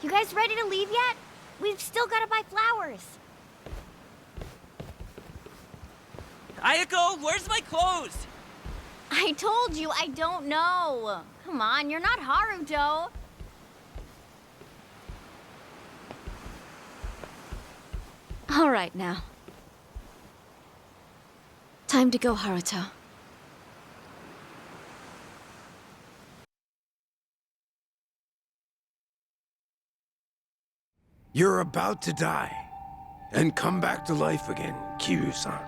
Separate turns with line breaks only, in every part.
You guys ready to leave yet? We've still gotta buy flowers.
Ayako, where's my clothes?
I told you I don't know. Come on, you're not Haruto.
All right now. Time to go, Haruto.
You're about to die and come back to life again, Kiryu-san.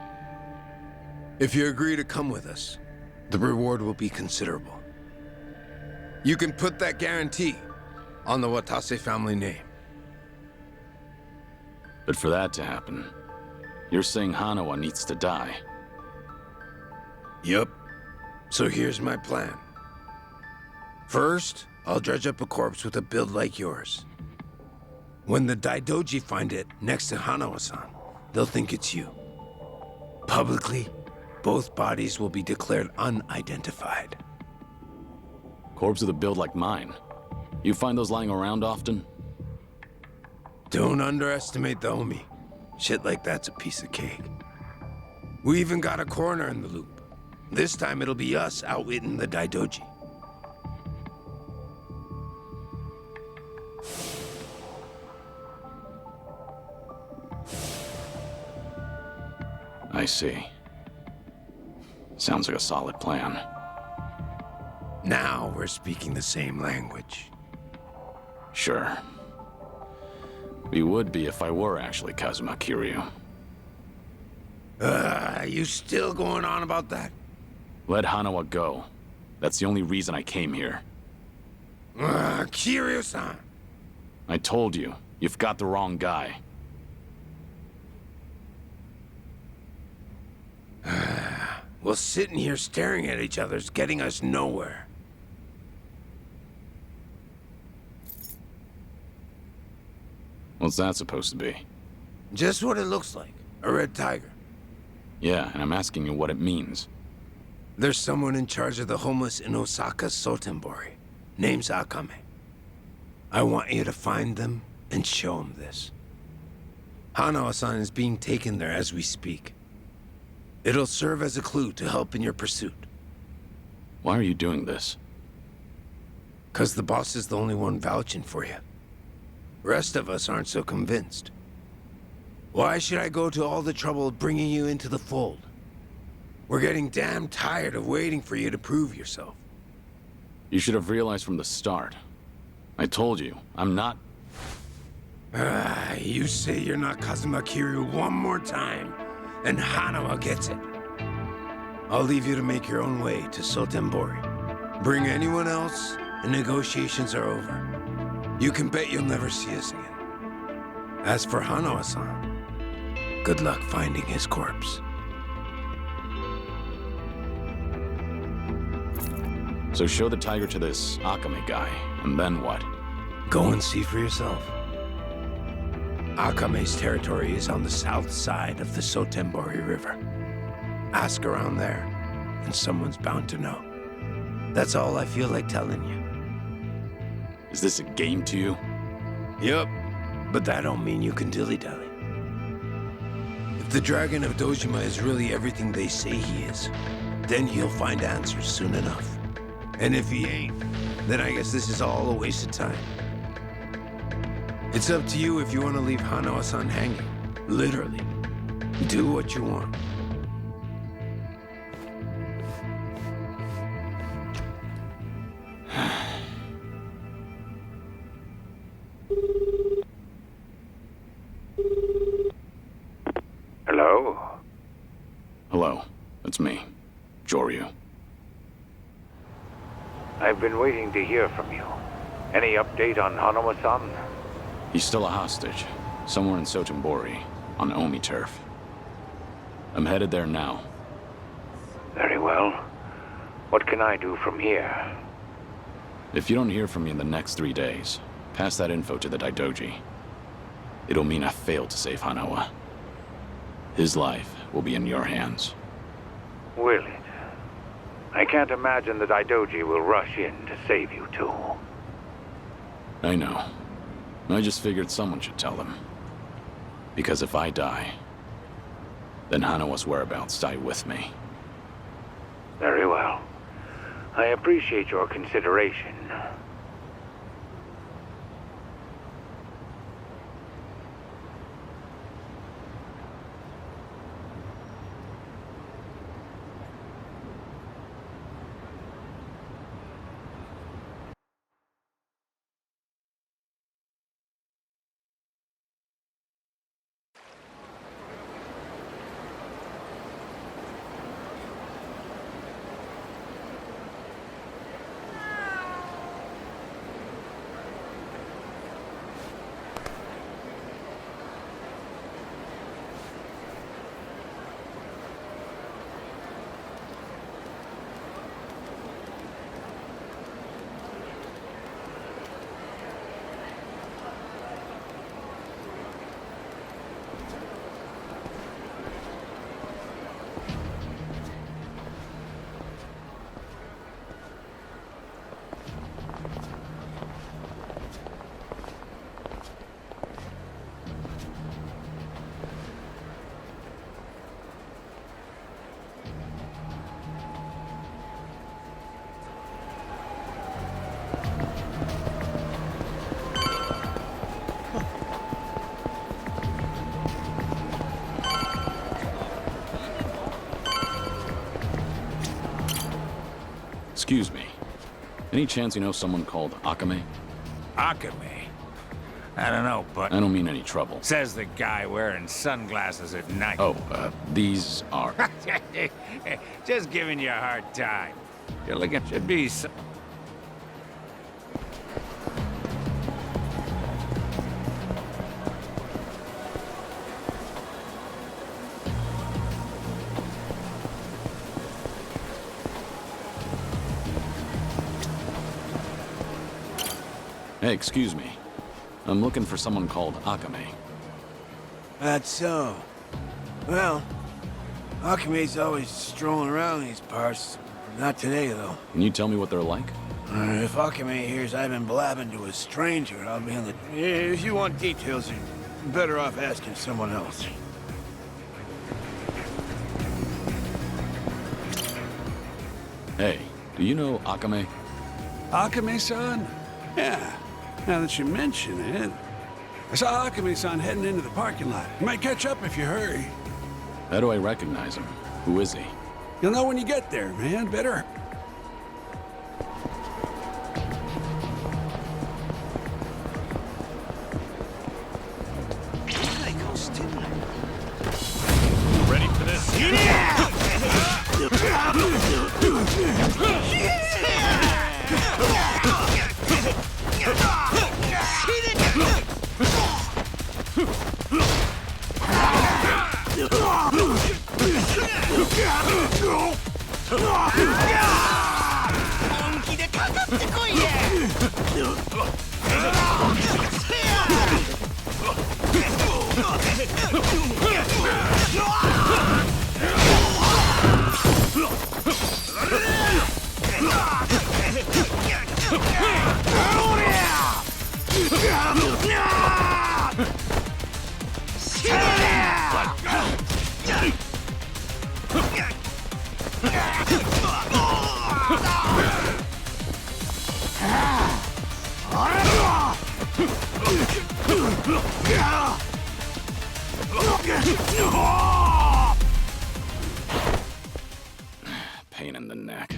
If you agree to come with us, the reward will be considerable. You can put that guarantee on the Watase family name.
But for that to happen, you're saying Hanawa needs to die.
Yup. So here's my plan. First, I'll dredge up a corpse with a build like yours. When the Daidoji find it next to Hanawa-san, they'll think it's you. Publicly, both bodies will be declared unidentified.
Corpse with a build like mine. You find those lying around often?
Don't underestimate the homie. Shit like that's a piece of cake. We even got a coroner in the loop. This time it'll be us outwitting the Daidoji.
I see. Sounds like a solid plan.
Now we're speaking the same language.
Sure. We would be if I were actually Kazuma Kiryu.
You still going on about that?
Let Hanawa go. That's the only reason I came here.
Kiryu-san!
I told you, you've got the wrong guy.
Well, sitting here staring at each other's getting us nowhere.
What's that supposed to be?
Just what it looks like. A red tiger.
Yeah, and I'm asking you what it means.
There's someone in charge of the homeless in Osaka's Sotenbori. Name's Akame. I want you to find them and show them this. Hanawa-san is being taken there as we speak. It'll serve as a clue to help in your pursuit.
Why are you doing this?
'Cause the boss is the only one vouching for you. Rest of us aren't so convinced. Why should I go to all the trouble of bringing you into the fold? We're getting damn tired of waiting for you to prove yourself.
You should have realized from the start. I told you, I'm not...
You say you're not Kazuma Kiryu one more time, and Hanawa gets it. I'll leave you to make your own way to Sotenbori. Bring anyone else, and negotiations are over. You can bet you'll never see us again. As for Hanawa-san, good luck finding his corpse.
So show the tiger to this Akame guy, and then what?
Go and see for yourself. Akame's territory is on the south side of the Sotenbori River. Ask around there, and someone's bound to know. That's all I feel like telling you.
Is this a game to you?
Yup, but that don't mean you can dilly-dally. If the Dragon of Dojima is really everything they say he is, then he'll find answers soon enough. And if he ain't, then I guess this is all a waste of time. It's up to you if you want to leave Hanawa-san hanging. Literally. Do what you want.
Hello?
Hello, it's me, Joryu.
I've been waiting to hear from you. Any update on Hanawa-san?
He's still a hostage, somewhere in Sotenbori, on Omi turf. I'm headed there now.
Very well. What can I do from here?
If you don't hear from me in the next 3 days, pass that info to the Daidoji. It'll mean I failed to save Hanawa. His life will be in your hands.
Will it? I can't imagine the Daidoji will rush in to save you two.
I know. I just figured someone should tell them. Because if I die, then Hanawa's whereabouts die with me.
Very well. I appreciate your consideration.
Excuse me. Any chance you know someone called Akame?
Akame? I don't know, but
I don't mean any trouble.
says the guy wearing sunglasses at night.
Oh, these are...
Just giving you a hard time. You're looking should be
Hey, excuse me. I'm looking for someone called Akame.
That's so. Well, Akame's always strolling around these parts. Not today, though.
Can you tell me what they're like?
If Akame hears I've been blabbing to a stranger, I'll be on the... If you want details, you're better off asking someone else.
Hey, do you know Akame?
Akame-san? Yeah, now that you mention it. I saw Akame-san heading into the parking lot. You might catch up if you hurry.
How do I recognize him? Who is he?
You'll know when you get there, man. Better.
ready for this.
Pain in the neck.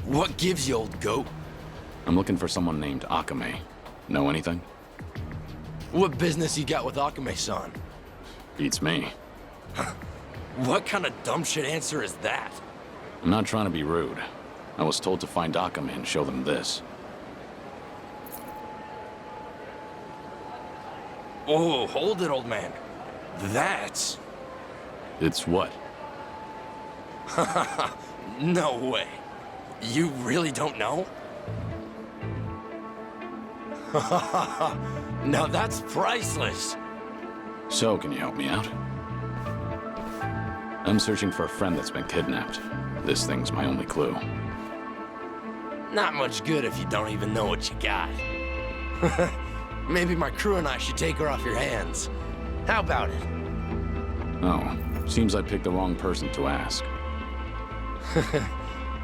What gives you, old goat?
I'm looking for someone named Akame. Know anything?
What business you got with Akame-san?
Beats me.
What kind of dumb shit answer is that?
I'm not trying to be rude. I was told to find Akame and show them this.
Oh, hold it, old man. That's...
It's what?
No way. You really don't know? Now that's priceless.
So, can you help me out? I'm searching for a friend that's been kidnapped. This thing's my only clue.
Not much good if you don't even know what you got. Maybe my crew and I should take her off your hands. How about it?
Oh, seems I picked the wrong person to ask.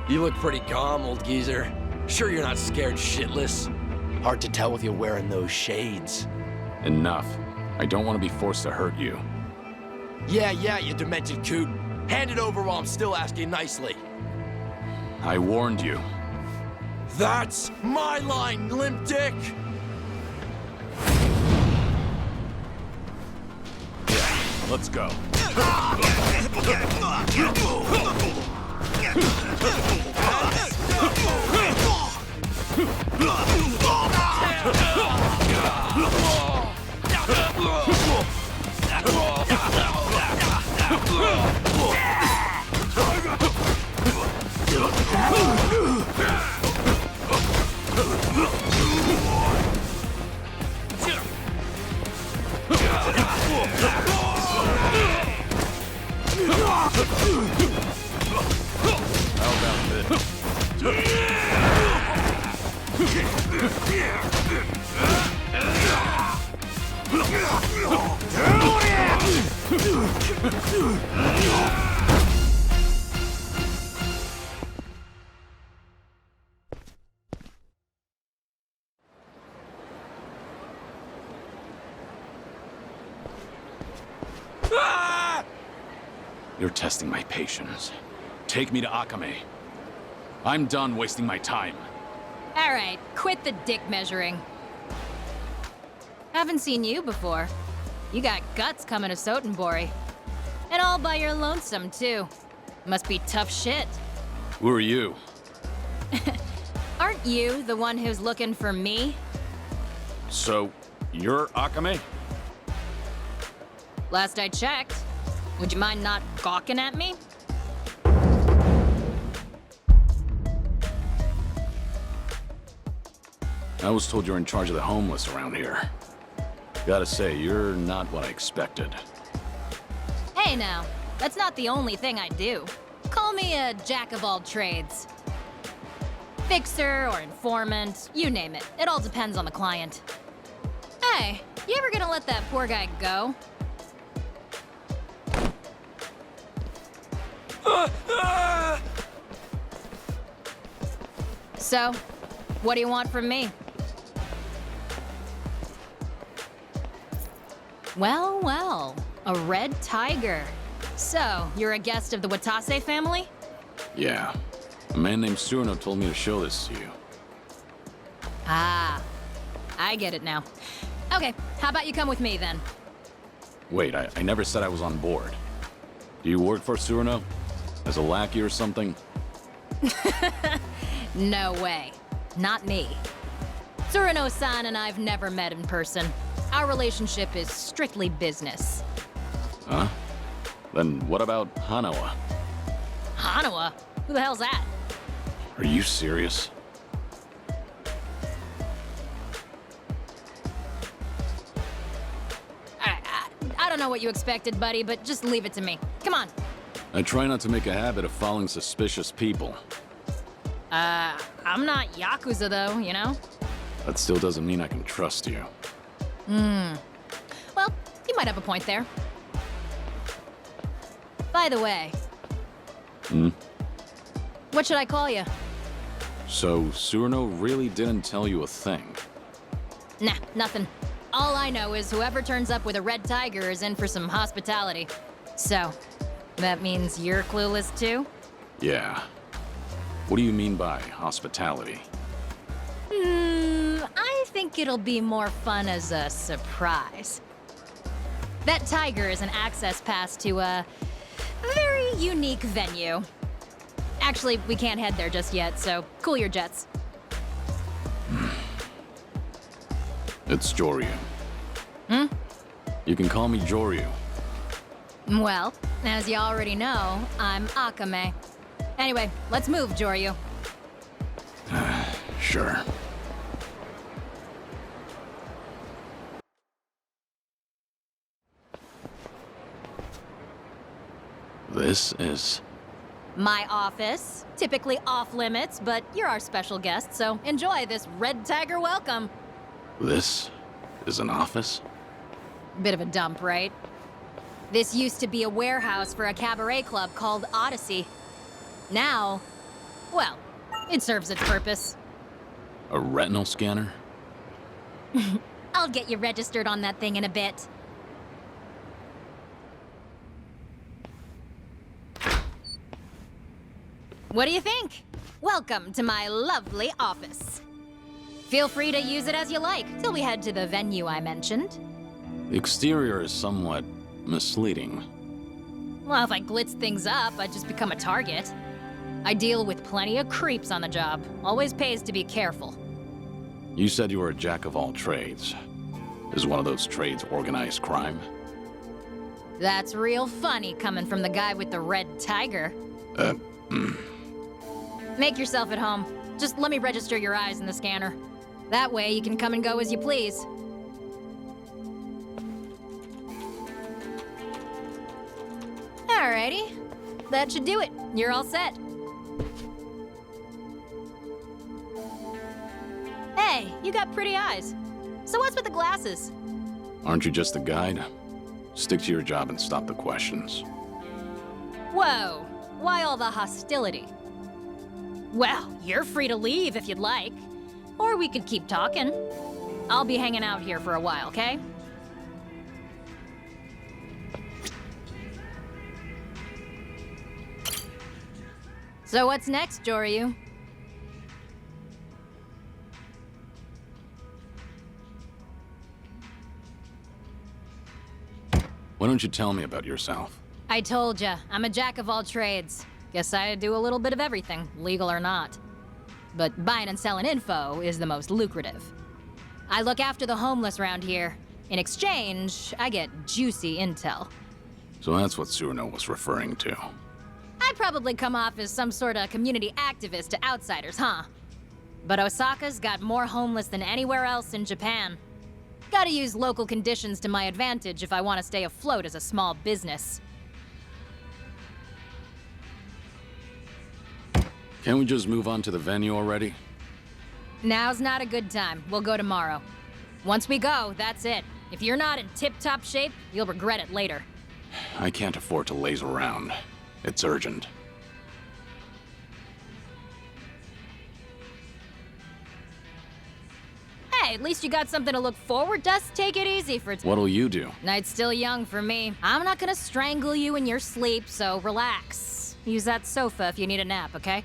You look pretty calm, old geezer. Sure you're not scared shitless? Hard to tell with you wearing those shades.
Enough. I don't want to be forced to hurt you.
Yeah, you demented coot. Hand it over while I'm still asking nicely.
I warned you.
That's my line, limp dick!
Let's go. How about this? You're testing my patience. Take me to Akame. I'm done wasting my time.
All right, quit the dick measuring. Haven't seen you before. You got guts coming to Sotenbori. And all by your lonesome, too. Must be tough shit.
Who are you?
Aren't you the one who's looking for me?
So, you're Akame?
Last I checked. Would you mind not gawking at me?
I was told you're in charge of the homeless around here. Gotta say, you're not what I expected.
Hey now, that's not the only thing I do. Call me a jack of all trades. Fixer or informant, you name it. It all depends on the client. Hey, you ever gonna let that poor guy go? So, what do you want from me? Well, a red tiger. So, you're a guest of the Watase family?
Yeah. A man named Surno told me to show this to you.
Ah, I get it now. Okay, how about you come with me then?
Wait, I never said I was on board. Do you work for Surno? As a lackey or something?
No way. Not me. Tsurano-san and I've never met in person. Our relationship is strictly business.
Huh? Then what about Hanawa?
Hanawa? Who the hell's that?
Are you serious?
I don't know what you expected, buddy, but just leave it to me. Come on.
I try not to make a habit of following suspicious people.
I'm not Yakuza though, you know?
That still doesn't mean I can trust you.
Well, you might have a point there. By the way. What should I call you?
So, Surno really didn't tell you a thing?
Nah, nothing. All I know is whoever turns up with a red tiger is in for some hospitality. So, that means you're clueless too?
Yeah. What do you mean by hospitality?
I think it'll be more fun as a surprise. That tiger is an access pass to a very unique venue. Actually, we can't head there just yet, so cool your jets.
It's Joryu. You can call me Joryu.
Well, as you already know, I'm Akame. Anyway, let's move, Joryu.
sure. This is...
My office. Typically off limits, but you're our special guest, so enjoy this Red Tiger welcome.
This is an office?
Bit of a dump, right? This used to be a warehouse for a cabaret club called Odyssey. Now, well, it serves its purpose.
A retinal scanner?
I'll get you registered on that thing in a bit. What do you think? Welcome to my lovely office. Feel free to use it as you like, till we head to the venue I mentioned.
The exterior is somewhat misleading.
Well, if I glitz things up, I'd just become a target. I deal with plenty of creeps on the job. Always pays to be careful.
You said you were a jack of all trades. Is one of those trades organized crime?
That's real funny coming from the guy with the red tiger. Make yourself at home. Just let me register your eyes in the scanner. That way you can come and go as you please. Alrighty. That should do it. You're all set. Hey, you got pretty eyes. So what's with the glasses?
Aren't you just a guide? Stick to your job and stop the questions.
Whoa, why all the hostility? Well, you're free to leave if you'd like. Or we could keep talking. I'll be hanging out here for a while, okay? So what's next, Joryu?
Why don't you tell me about yourself?
I told ya, I'm a jack of all trades. Guess I do a little bit of everything, legal or not. But buying and selling info is the most lucrative. I look after the homeless around here. In exchange, I get juicy intel.
So that's what Tsuruno was referring to.
I probably come off as some sort of community activist to outsiders, huh? But Osaka's got more homeless than anywhere else in Japan. Gotta use local conditions to my advantage if I want to stay afloat as a small business.
Can't we just move on to the venue already?
Now's not a good time. We'll go tomorrow. Once we go, that's it. If you're not in tip-top shape, you'll regret it later.
I can't afford to laze around. It's urgent.
Hey, at least you got something to look forward to. Just take it easy for
What'll you do?
Night's still young for me. I'm not gonna strangle you in your sleep, so relax. Use that sofa if you need a nap, okay?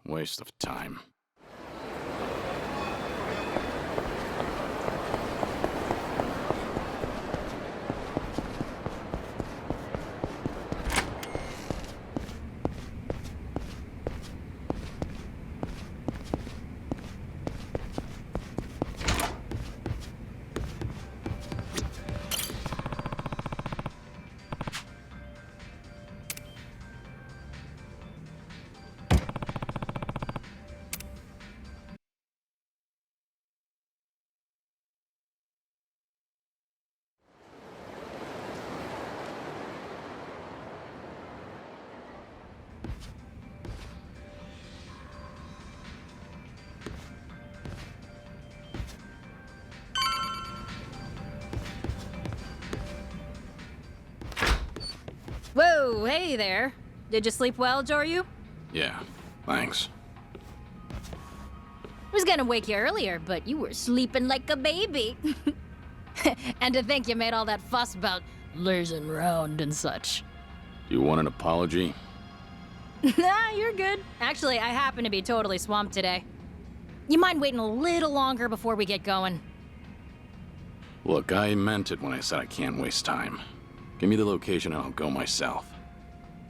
Waste of time.
Whoa, hey there. Did you sleep well, Joryu?
Yeah, thanks.
I was gonna wake you earlier, but you were sleeping like a baby. And to think you made all that fuss about lazing around and such.
Do you want an apology?
Nah, you're good. Actually, I happen to be totally swamped today. You mind waiting a little longer before we get going?
Look, I meant it when I said I can't waste time. Give me the location and I'll go myself.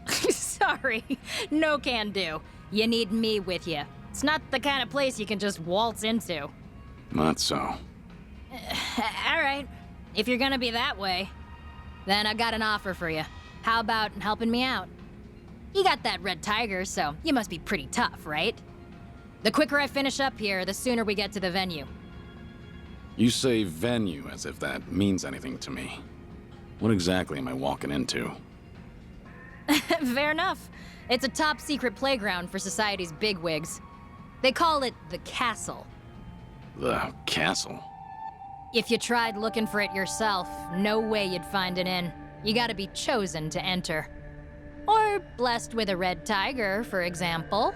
Sorry, no can do. You need me with you. It's not the kind of place you can just waltz into.
Not so.
All right, if you're gonna be that way, then I got an offer for you. How about helping me out? You got that red tiger, so you must be pretty tough, right? The quicker I finish up here, the sooner we get to the venue.
You say venue as if that means anything to me. What exactly am I walking into?
Fair enough. It's a top secret playground for society's bigwigs. They call it the castle.
The castle?
If you tried looking for it yourself, no way you'd find it in. You gotta be chosen to enter. Or blessed with a red tiger, for example.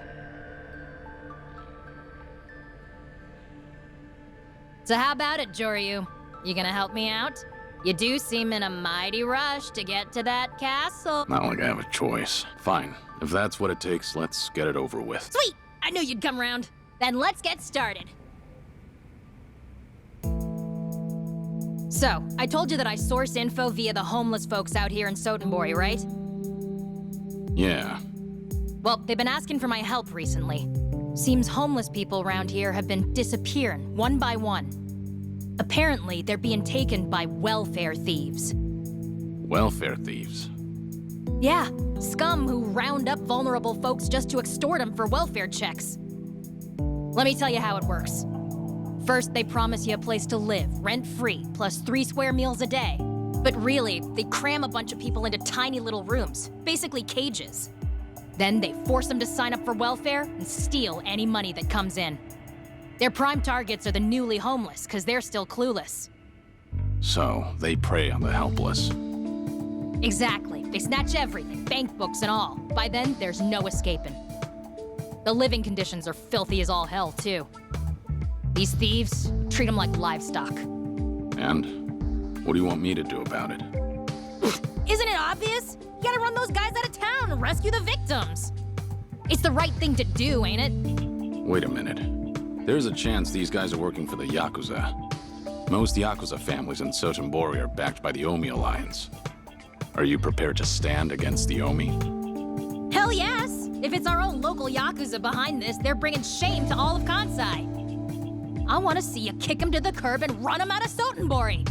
So how about it, Joryu? You gonna help me out? You do seem in a mighty rush to get to that castle.
Not like I have a choice. Fine. If that's what it takes, let's get it over with.
Sweet! I knew you'd come around. Then let's get started. So, I told you that I source info via the homeless folks out here in Sotenbori, right?
Yeah.
Well, they've been asking for my help recently. Seems homeless people around here have been disappearing, one by one. Apparently, they're being taken by welfare thieves.
Welfare thieves?
Yeah, scum who round up vulnerable folks just to extort them for welfare checks. Let me tell you how it works. First, they promise you a place to live, rent-free, plus 3 square meals a day. But really, they cram a bunch of people into tiny little rooms, basically cages. Then they force them to sign up for welfare and steal any money that comes in. Their prime targets are the newly homeless, because they're still clueless.
So, they prey on the helpless.
Exactly. They snatch everything, bank books and all. By then, there's no escaping. The living conditions are filthy as all hell, too. These thieves treat them like livestock.
And? What do you want me to do about it?
Isn't it obvious? You gotta run those guys out of town and rescue the victims. It's the right thing to do, ain't it?
Wait a minute. There's a chance these guys are working for the Yakuza. Most Yakuza families in Sotenbori are backed by the Omi Alliance. Are you prepared to stand against the Omi?
Hell yes! If it's our own local Yakuza behind this, they're bringing shame to all of Kansai. I want to see you kick them to the curb and run them out of Sotenbori.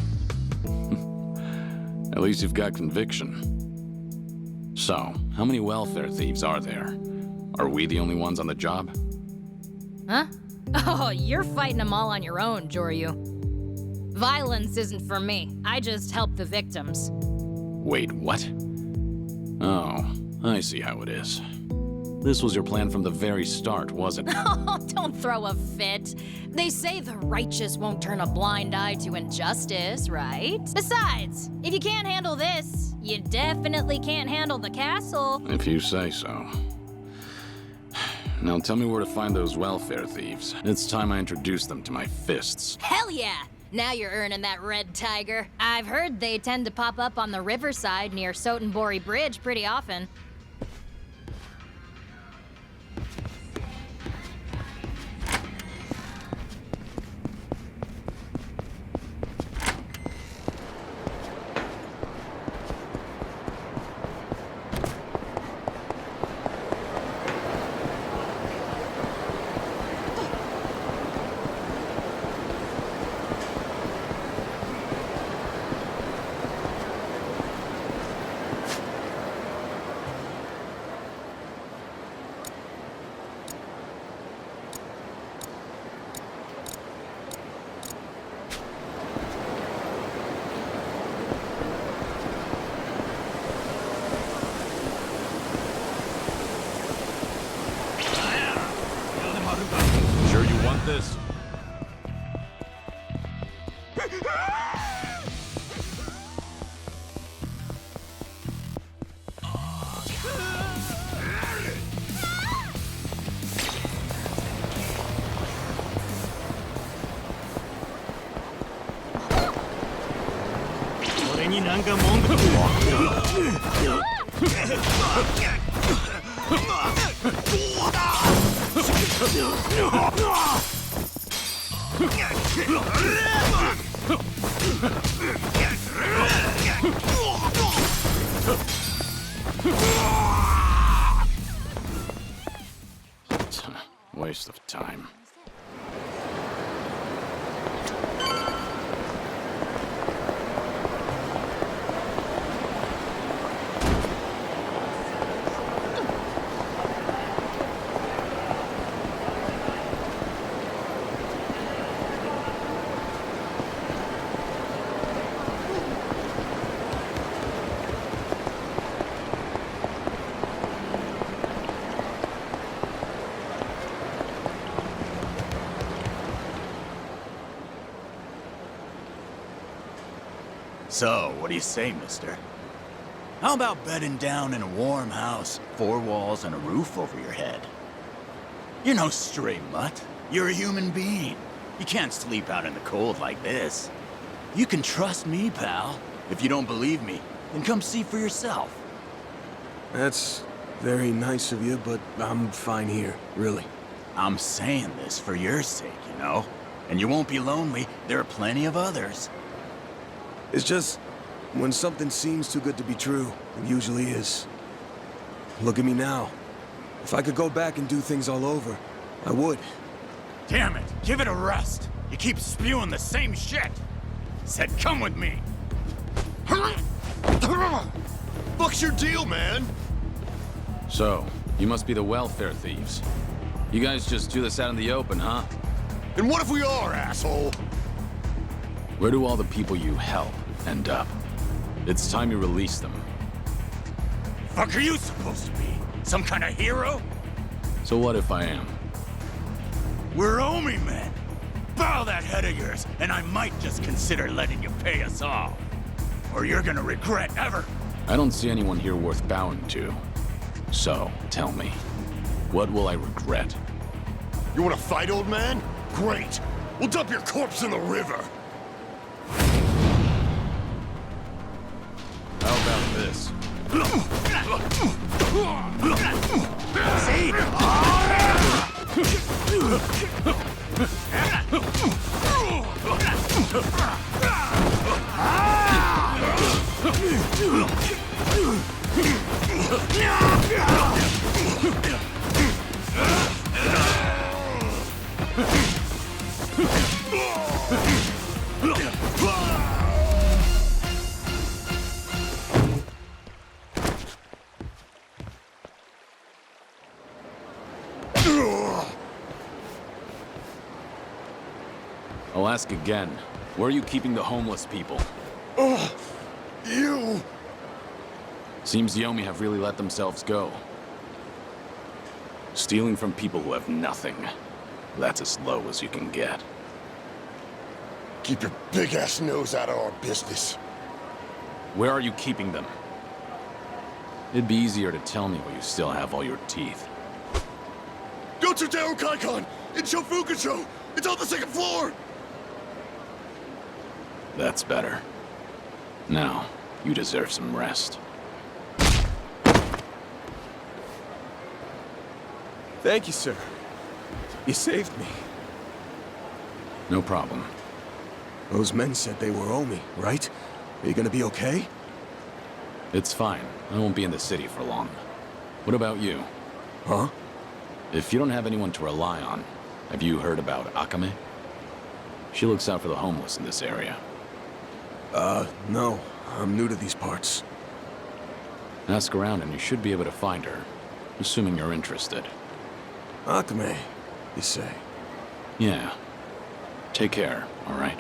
At least you've got conviction. So, how many welfare thieves are there? Are we the only ones on the job?
Huh? Oh, you're fighting them all on your own, Joryu. Violence isn't for me. I just help the victims.
Wait, what? Oh, I see how it is. This was your plan from the very start, wasn't it?
Oh, don't throw a fit. They say the righteous won't turn a blind eye to injustice, right? Besides, if you can't handle this, You definitely can't handle the castle.
If you say so. Now tell me where to find those welfare thieves. It's time I introduce them to my fists.
Hell yeah! Now you're earning that red tiger. I've heard they tend to pop up on the riverside near Sotenbori Bridge pretty often.
Sure you want this? Waste of time.
So, what do you say, mister? How about bedding down in a warm house, 4 walls and a roof over your head? You're no stray mutt. You're a human being. You can't sleep out in the cold like this. You can trust me, pal. If you don't believe me, then come see for yourself.
That's very nice of you, but I'm fine here, really.
I'm saying this for your sake, you know? And you won't be lonely. There are plenty of others.
It's just, when something seems too good to be true, it usually is. Look at me now. If I could go back and do things all over, I would.
Damn it, give it a rest. You keep spewing the same shit. Said come with me.
What's your deal, man?
So, you must be the welfare thieves. You guys just do this out in the open, huh?
And what if we are, asshole?
Where do all the people you help end up? It's time you release them.
Fuck are you supposed to be? Some kind of hero?
So what if I am?
We're Omi men. Bow that head of yours, and I might just consider letting you pay us off. Or you're gonna regret ever.
I don't see anyone here worth bowing to. So, tell me, what will I regret?
You wanna fight, old man? Great. We'll dump your corpse in the river.
How about this? I'll ask again. Where are you keeping the homeless people?
You!
Seems the Yomi have really let themselves go. Stealing from people who have nothing. That's as low as you can get.
Keep your big-ass nose out of our business.
Where are you keeping them? It'd be easier to tell me while you still have all your teeth.
Go to Daru Kaikon! In Shofukucho! It's on the second floor!
That's better. Now, you deserve some rest.
Thank you, sir. You saved me.
No problem.
Those men said they were Omi, right? Are you gonna be okay?
It's fine. I won't be in the city for long. What about you?
Huh?
If you don't have anyone to rely on, have you heard about Akame? She looks out for the homeless in this area.
No. I'm new to these parts.
Ask around and you should be able to find her, assuming you're interested.
Akame, you say?
Yeah. Take care, all right?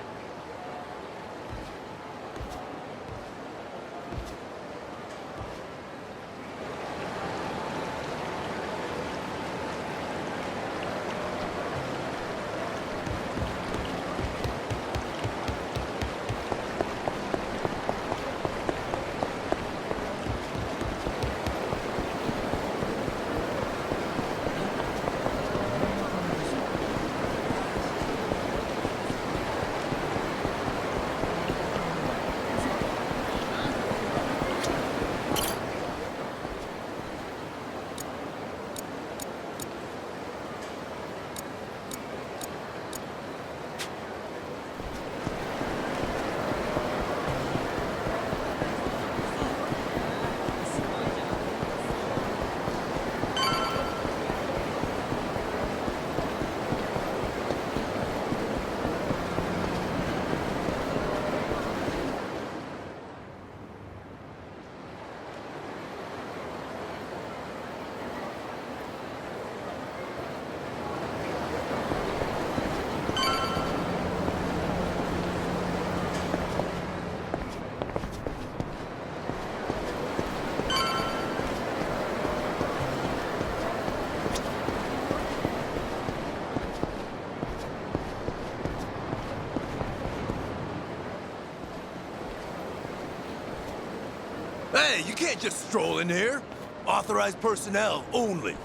Hey, you can't just stroll in here. Authorized personnel only.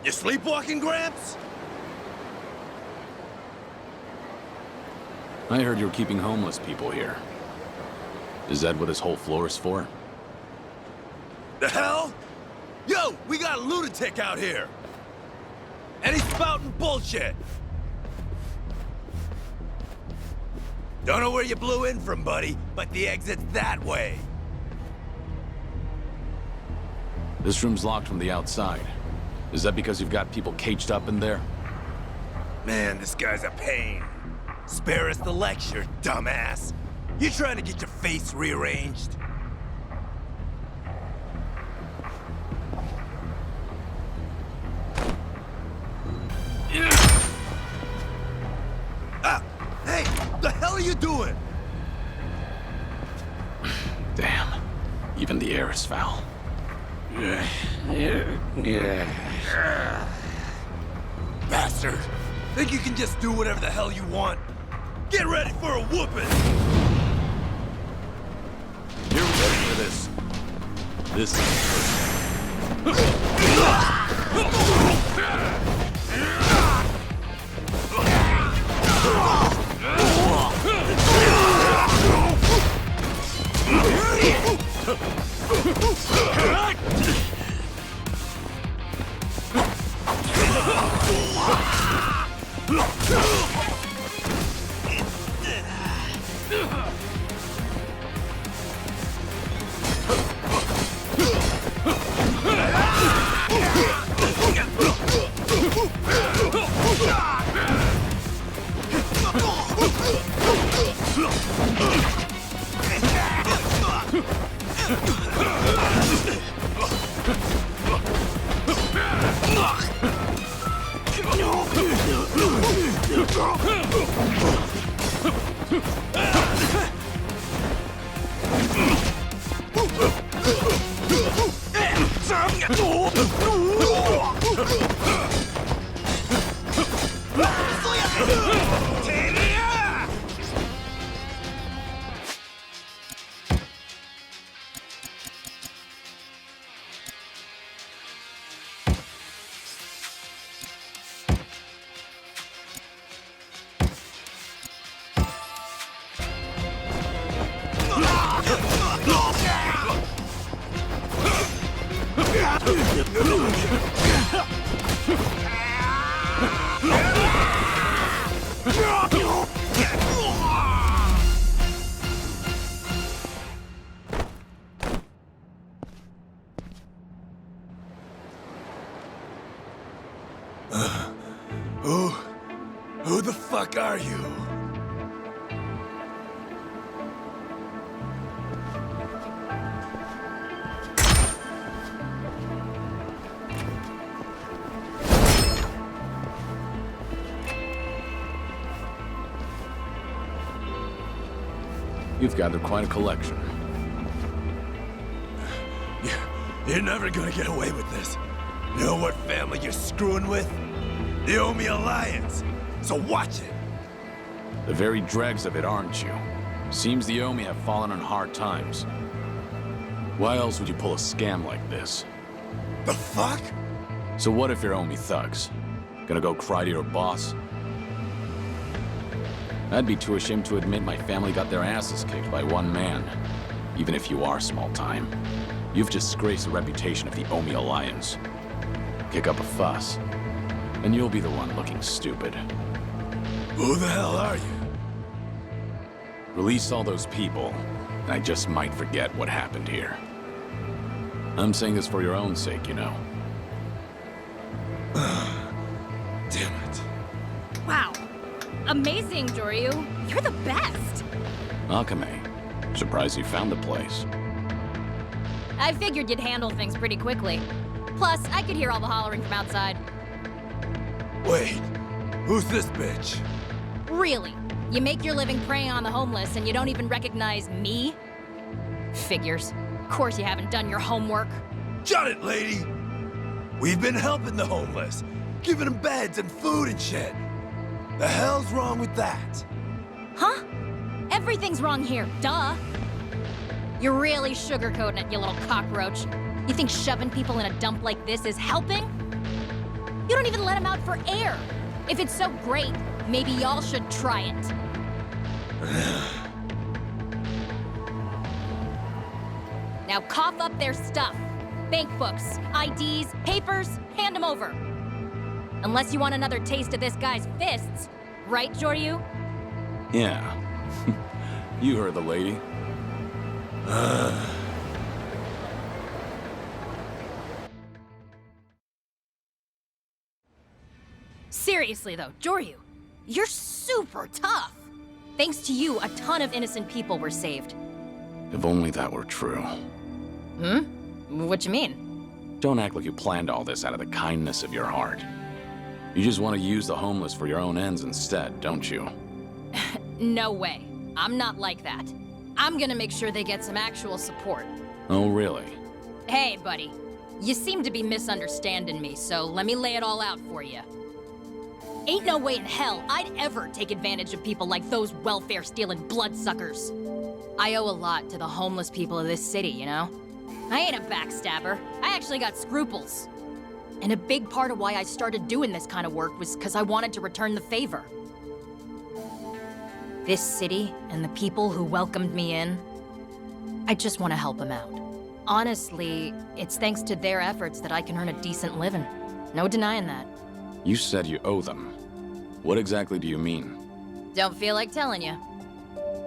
You sleepwalking, Gramps?
I heard you're keeping homeless people here. Is that what this whole floor is for?
The hell? Yo, we got a lunatic out here! And he's spouting bullshit! Don't know where you blew in from, buddy, but the exit's that way.
This room's locked from the outside. Is that because you've got people caged up in there?
Man, this guy's a pain. Spare us the lecture, dumbass. You trying to get your face rearranged? Hey, the hell are you doing?
Damn. Even the air is foul.
Bastard! Think you can just do whatever the hell you want? Get ready for a whooping!
You're ready for this. This is
Yeah. Who the fuck are you?
You've gathered quite a collection.
You're never gonna get away with this. You know what family you're screwing with? The Omi Alliance. So watch it.
The very dregs of it, aren't you? Seems the Omi have fallen on hard times. Why else would you pull a scam like this?
The fuck?
So what if you're Omi thugs? Gonna go cry to your boss? I'd be too ashamed to admit my family got their asses kicked by one man. Even if you are small time. You've disgraced the reputation of the Omi Alliance. Kick up a fuss, and you'll be the one looking stupid.
Who the hell are you?
Release all those people, and I just might forget what happened here. I'm saying this for your own sake, you know.
Damn it.
Wow. Amazing, Joryu. You're the best.
Akame, surprised you found the place.
I figured you'd handle things pretty quickly. Plus, I could hear all the hollering from outside.
Wait, who's this bitch?
Really? You make your living preying on the homeless and you don't even recognize me? Figures. Of course you haven't done your homework.
Shut it, lady! We've been helping the homeless, giving them beds and food and shit. The hell's wrong with that?
Huh? Everything's wrong here, duh. You're really sugarcoating it, you little cockroach. You think shoving people in a dump like this is helping? You don't even let them out for air. If it's so great, maybe y'all should try it. Now cough up their stuff. Bank books, IDs, papers, hand them over. Unless you want another taste of this guy's fists. Right, Joryu?
Yeah. You heard the lady.
Seriously though, Joryu, you're super tough. Thanks to you, a ton of innocent people were saved.
If only that were true.
What you mean?
Don't act like you planned all this out of the kindness of your heart. You just want to use the homeless for your own ends instead, don't you?
No way. I'm not like that. I'm gonna make sure they get some actual support.
Oh, really?
Hey, buddy. You seem to be misunderstanding me, so let me lay it all out for you. Ain't no way in hell I'd ever take advantage of people like those welfare-stealing bloodsuckers. I owe a lot to the homeless people of this city, you know? I ain't a backstabber. I actually got scruples. And a big part of why I started doing this kind of work was because I wanted to return the favor. This city and the people who welcomed me in, I just want to help them out. Honestly, it's thanks to their efforts that I can earn a decent living. No denying that.
You said you owe them. What exactly do you mean?
Don't feel like telling you.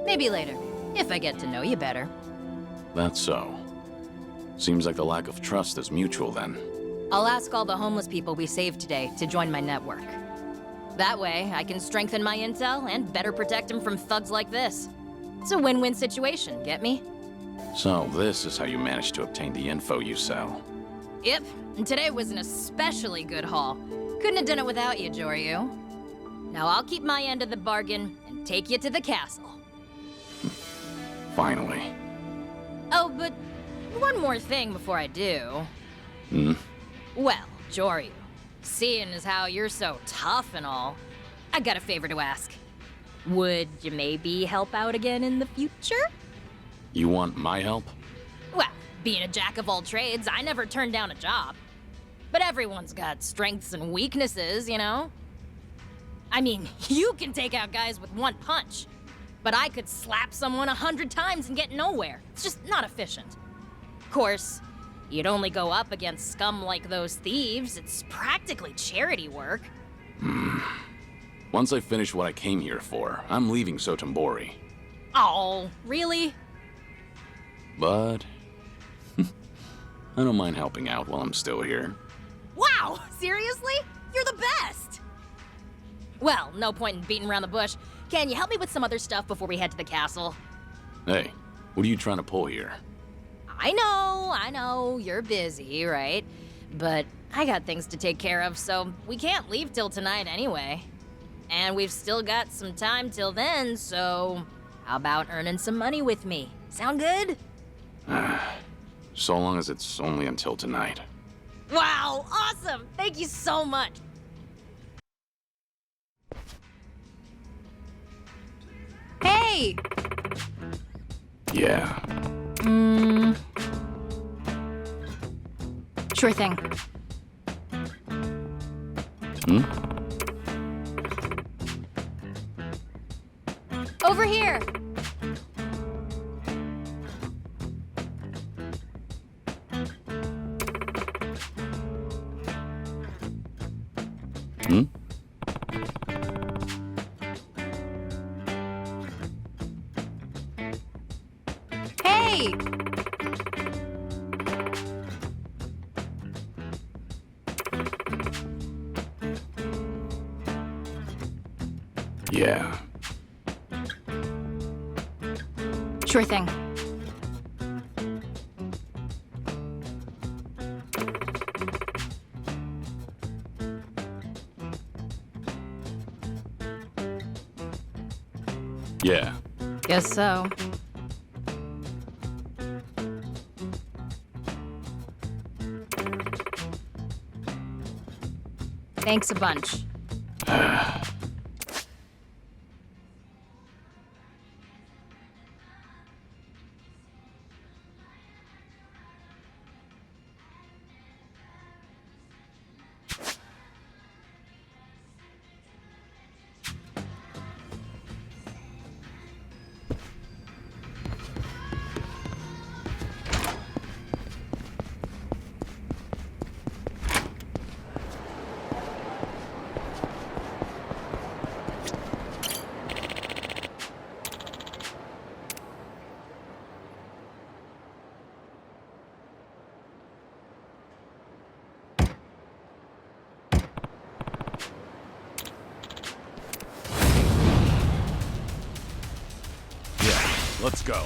Maybe later, if I get to know you better.
That's so. Seems like the lack of trust is mutual then.
I'll ask all the homeless people we saved today to join my network. That way, I can strengthen my intel and better protect them from thugs like this. It's a win-win situation, get me?
So this is how you managed to obtain the info you sell.
Yep, and today was an especially good haul. Couldn't have done it without you, Joryu. Now I'll keep my end of the bargain and take you to the castle.
Finally.
Oh, but one more thing before I do. Well, Joryu, seeing as how you're so tough and all, I got a favor to ask. Would you maybe help out again in the future?
You want my help?
Well, being a jack of all trades, I never turned down a job. But everyone's got strengths and weaknesses, you know? I mean, you can take out guys with one punch. but I could slap someone 100 times and get nowhere. It's just not efficient. Of course, you'd only go up against scum like those thieves. It's practically charity work.
Once I finish what I came here for, I'm leaving Sotenbori.
Oh, really?
But I don't mind helping out while I'm still here.
Wow, seriously? You're the best! Well, no point in beating around the bush. Can you help me with some other stuff before we head to the castle?
Hey, what are you trying to pull here?
I know, you're busy, right? But I got things to take care of, so we can't leave till tonight anyway. And we've still got some time till then, so how about earning some money with me? Sound good?
So long as it's only until tonight.
Wow, awesome! Thank you so much! Hey!
Yeah.
Sure thing. Over here! Hey!
Yeah.
Sure thing.
Yeah.
Guess so. Thanks a bunch.
Let's go.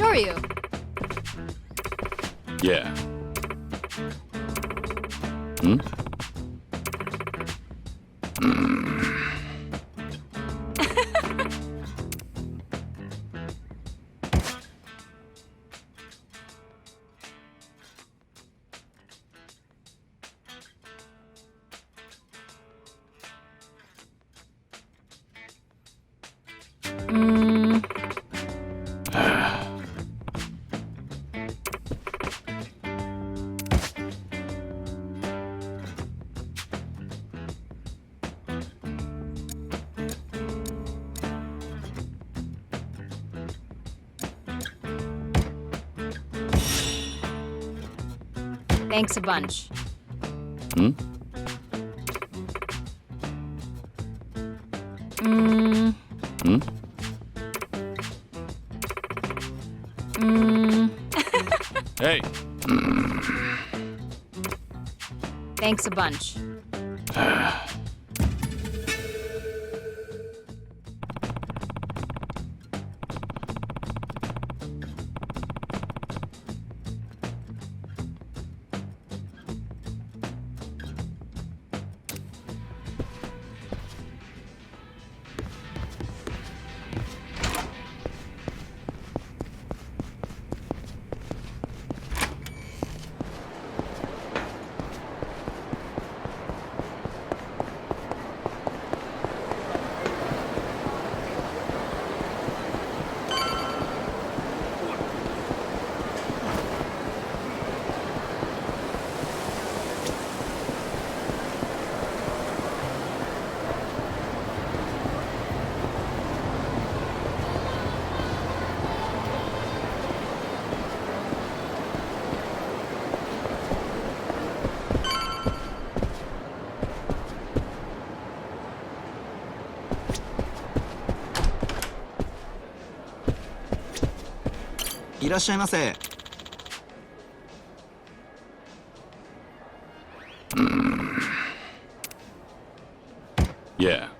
Doryu.
Yeah. Hmm?
Thanks a bunch.
Hmm? Hmm? Hey.
Thanks a bunch.
いらっしゃいませ。
Yeah.
「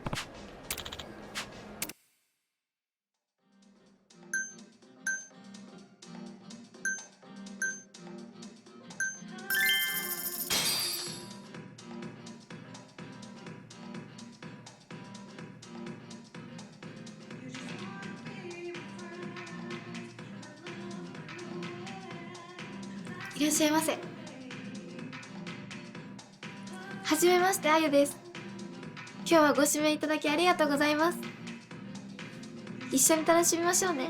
いらっしゃいませ。はじめまして、あゆです。今日はご指名いただきありがとうございます。一緒に楽しみましょうね。」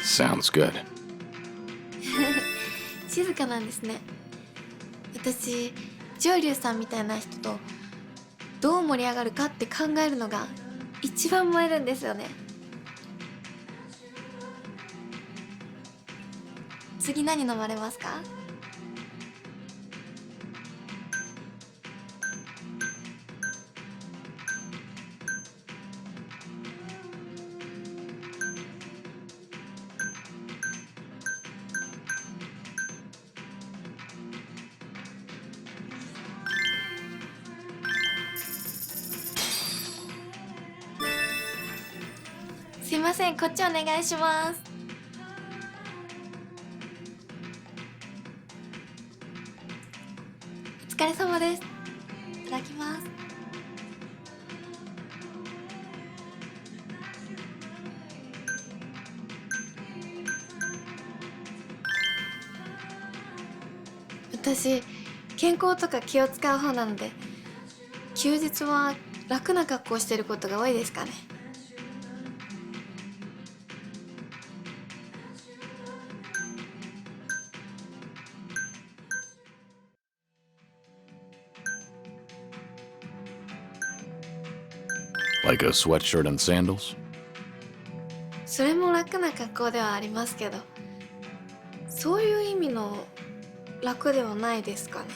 Sounds good.
静かなんですね。私、上流さんみたいな人とどう盛り上がるかって考えるのが一番燃えるんですよね。次何飲まれますか？すいません、こっちお願いします。お疲れ様です。いただきます。私健康とか気を使う方なので、休日は楽な格好をしてることが多いですかね。
Like a sweatshirt and sandals?
それも楽な格好ではありますけど、そういう意味の楽ではないですかね。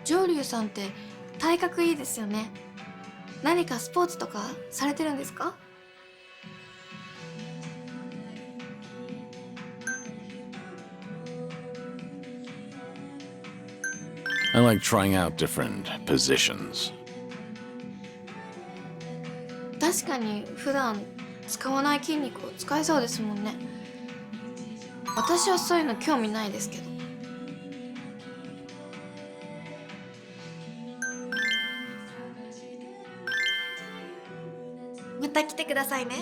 上流さんって体格いいですよね。何かスポーツとかされてるんですか？I
like trying out different positions.
確かに普段使わない筋肉を使えそうですもんね。私はそういうの興味ないですけど。また来てくださいね。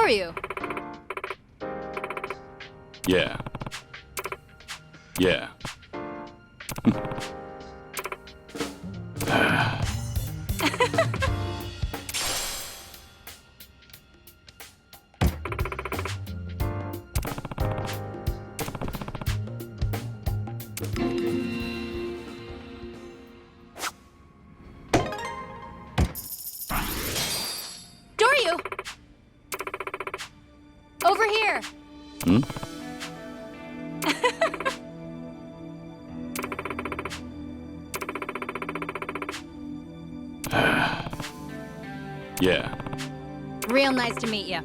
You?
Yeah. Yeah.
Over here!
Hmm? Yeah.
Real nice to meet you.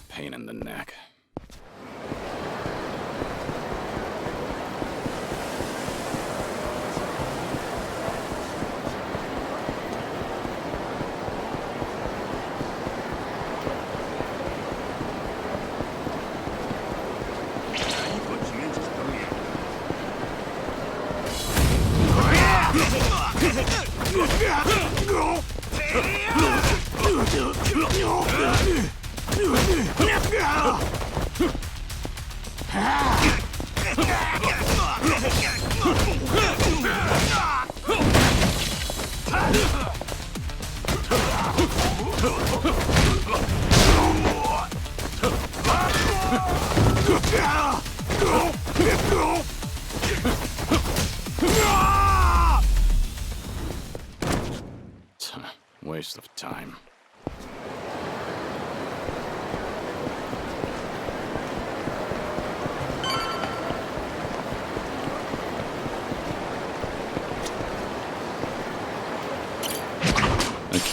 Pain in the neck.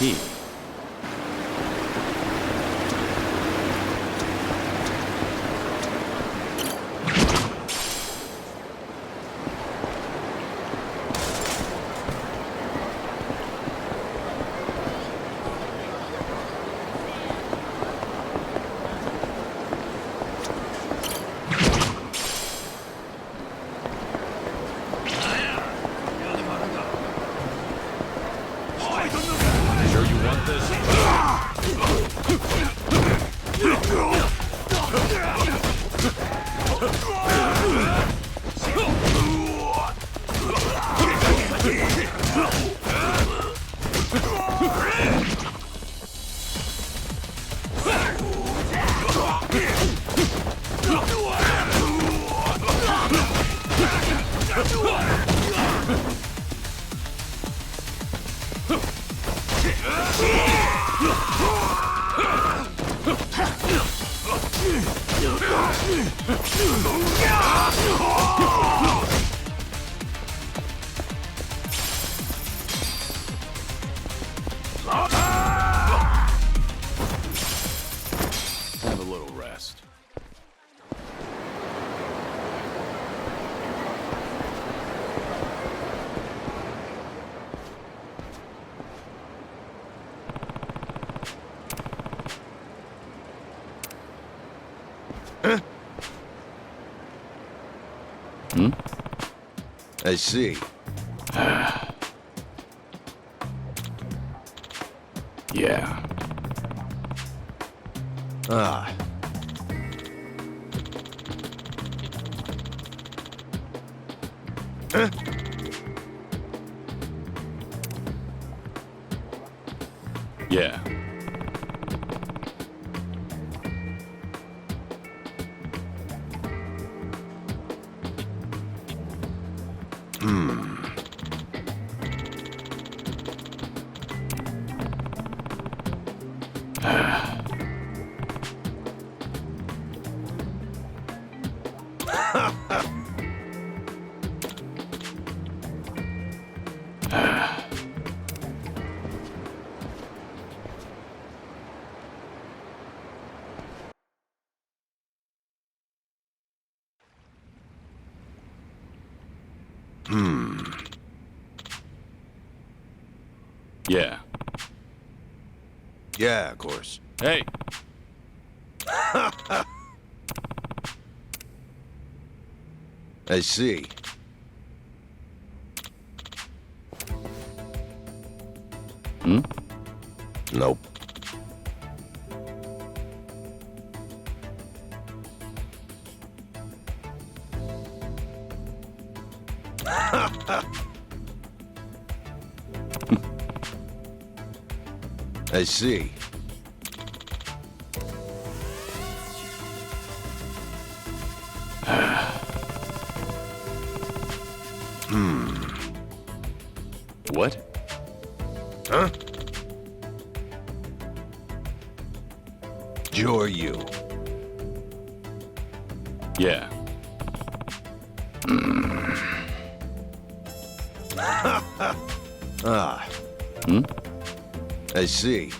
key. Sure you want Have a little rest. Hmm?
I see.
Yeah.
Ah. Huh?
Yeah. Yeah.
Yeah, of course.
Hey!
I see.
Hmm?
Nope. I see.
What?
Huh? You're you.
Yeah.
Ah.
Hmm?
I see.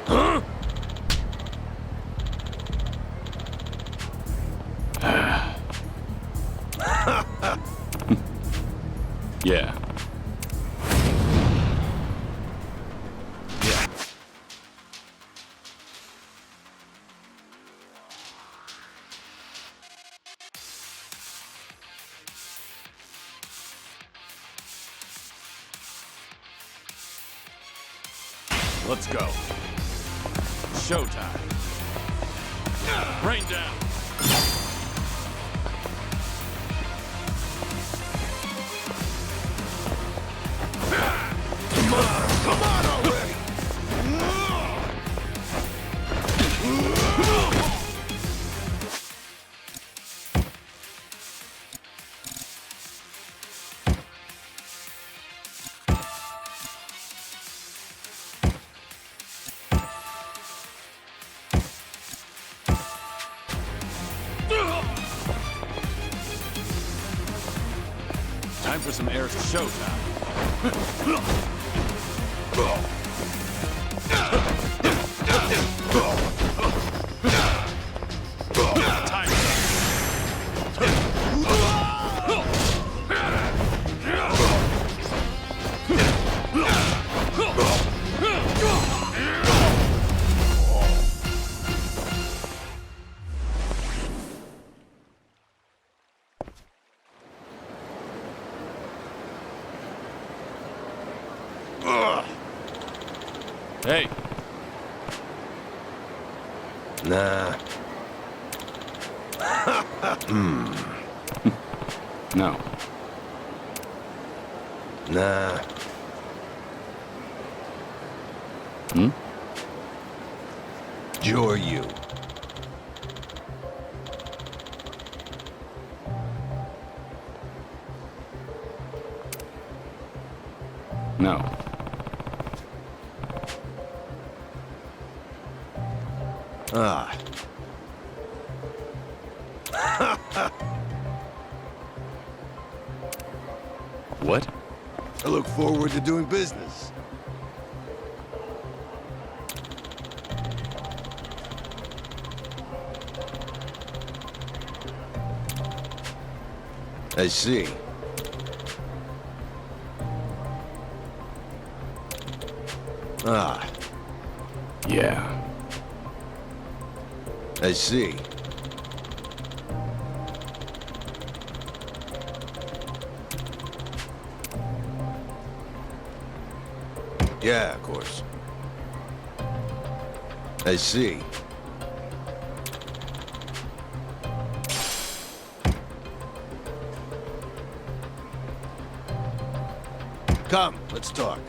Huh?
Yeah. Let's go. Showtime. Rain down.
Come on already!
for some air showtime. Hey.
Nah.
No.
Nah.
Hmm?
You're you.
No.
Ah.
What?
I look forward to doing business. I see. Ah.
Yeah.
I see. Yeah, of course. I see. Come, let's talk.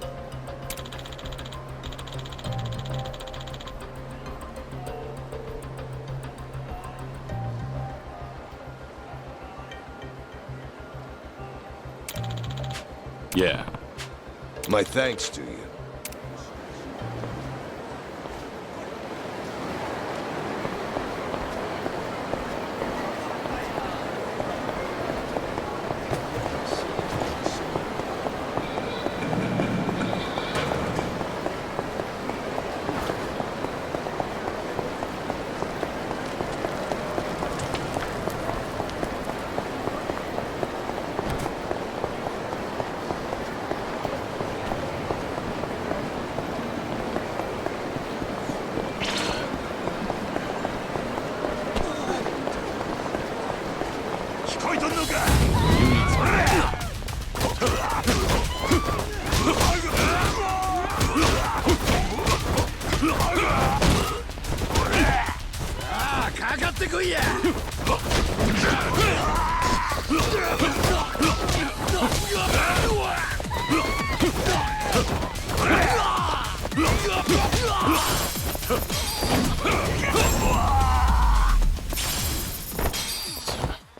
Yeah.
My thanks to you.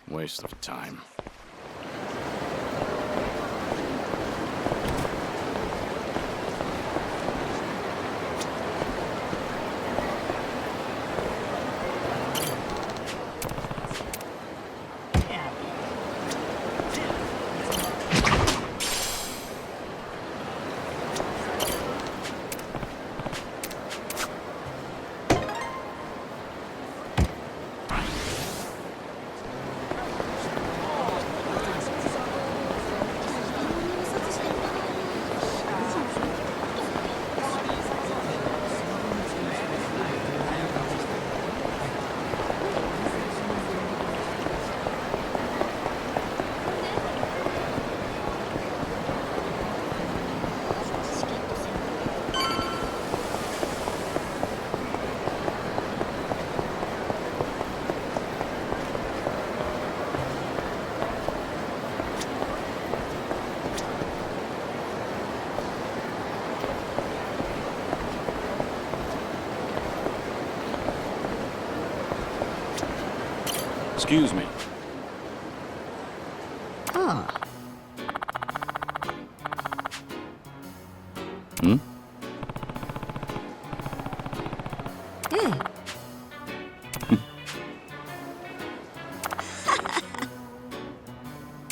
Waste of time. Excuse me.
Ah.
Hmm?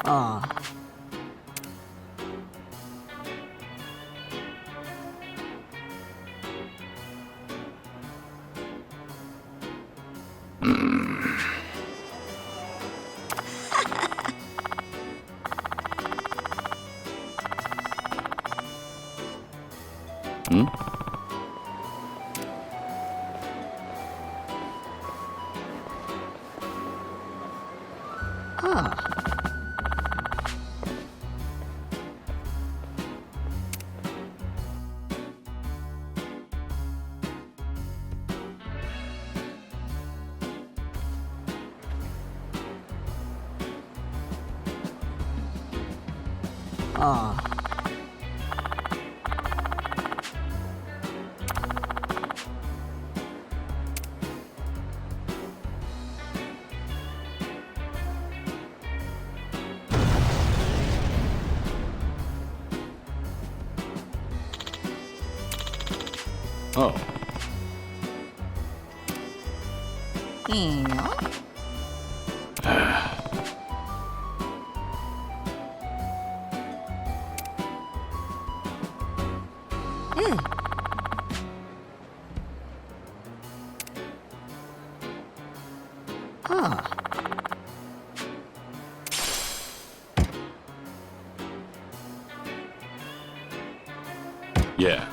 Ah.
Hmm? Oh. Yeah.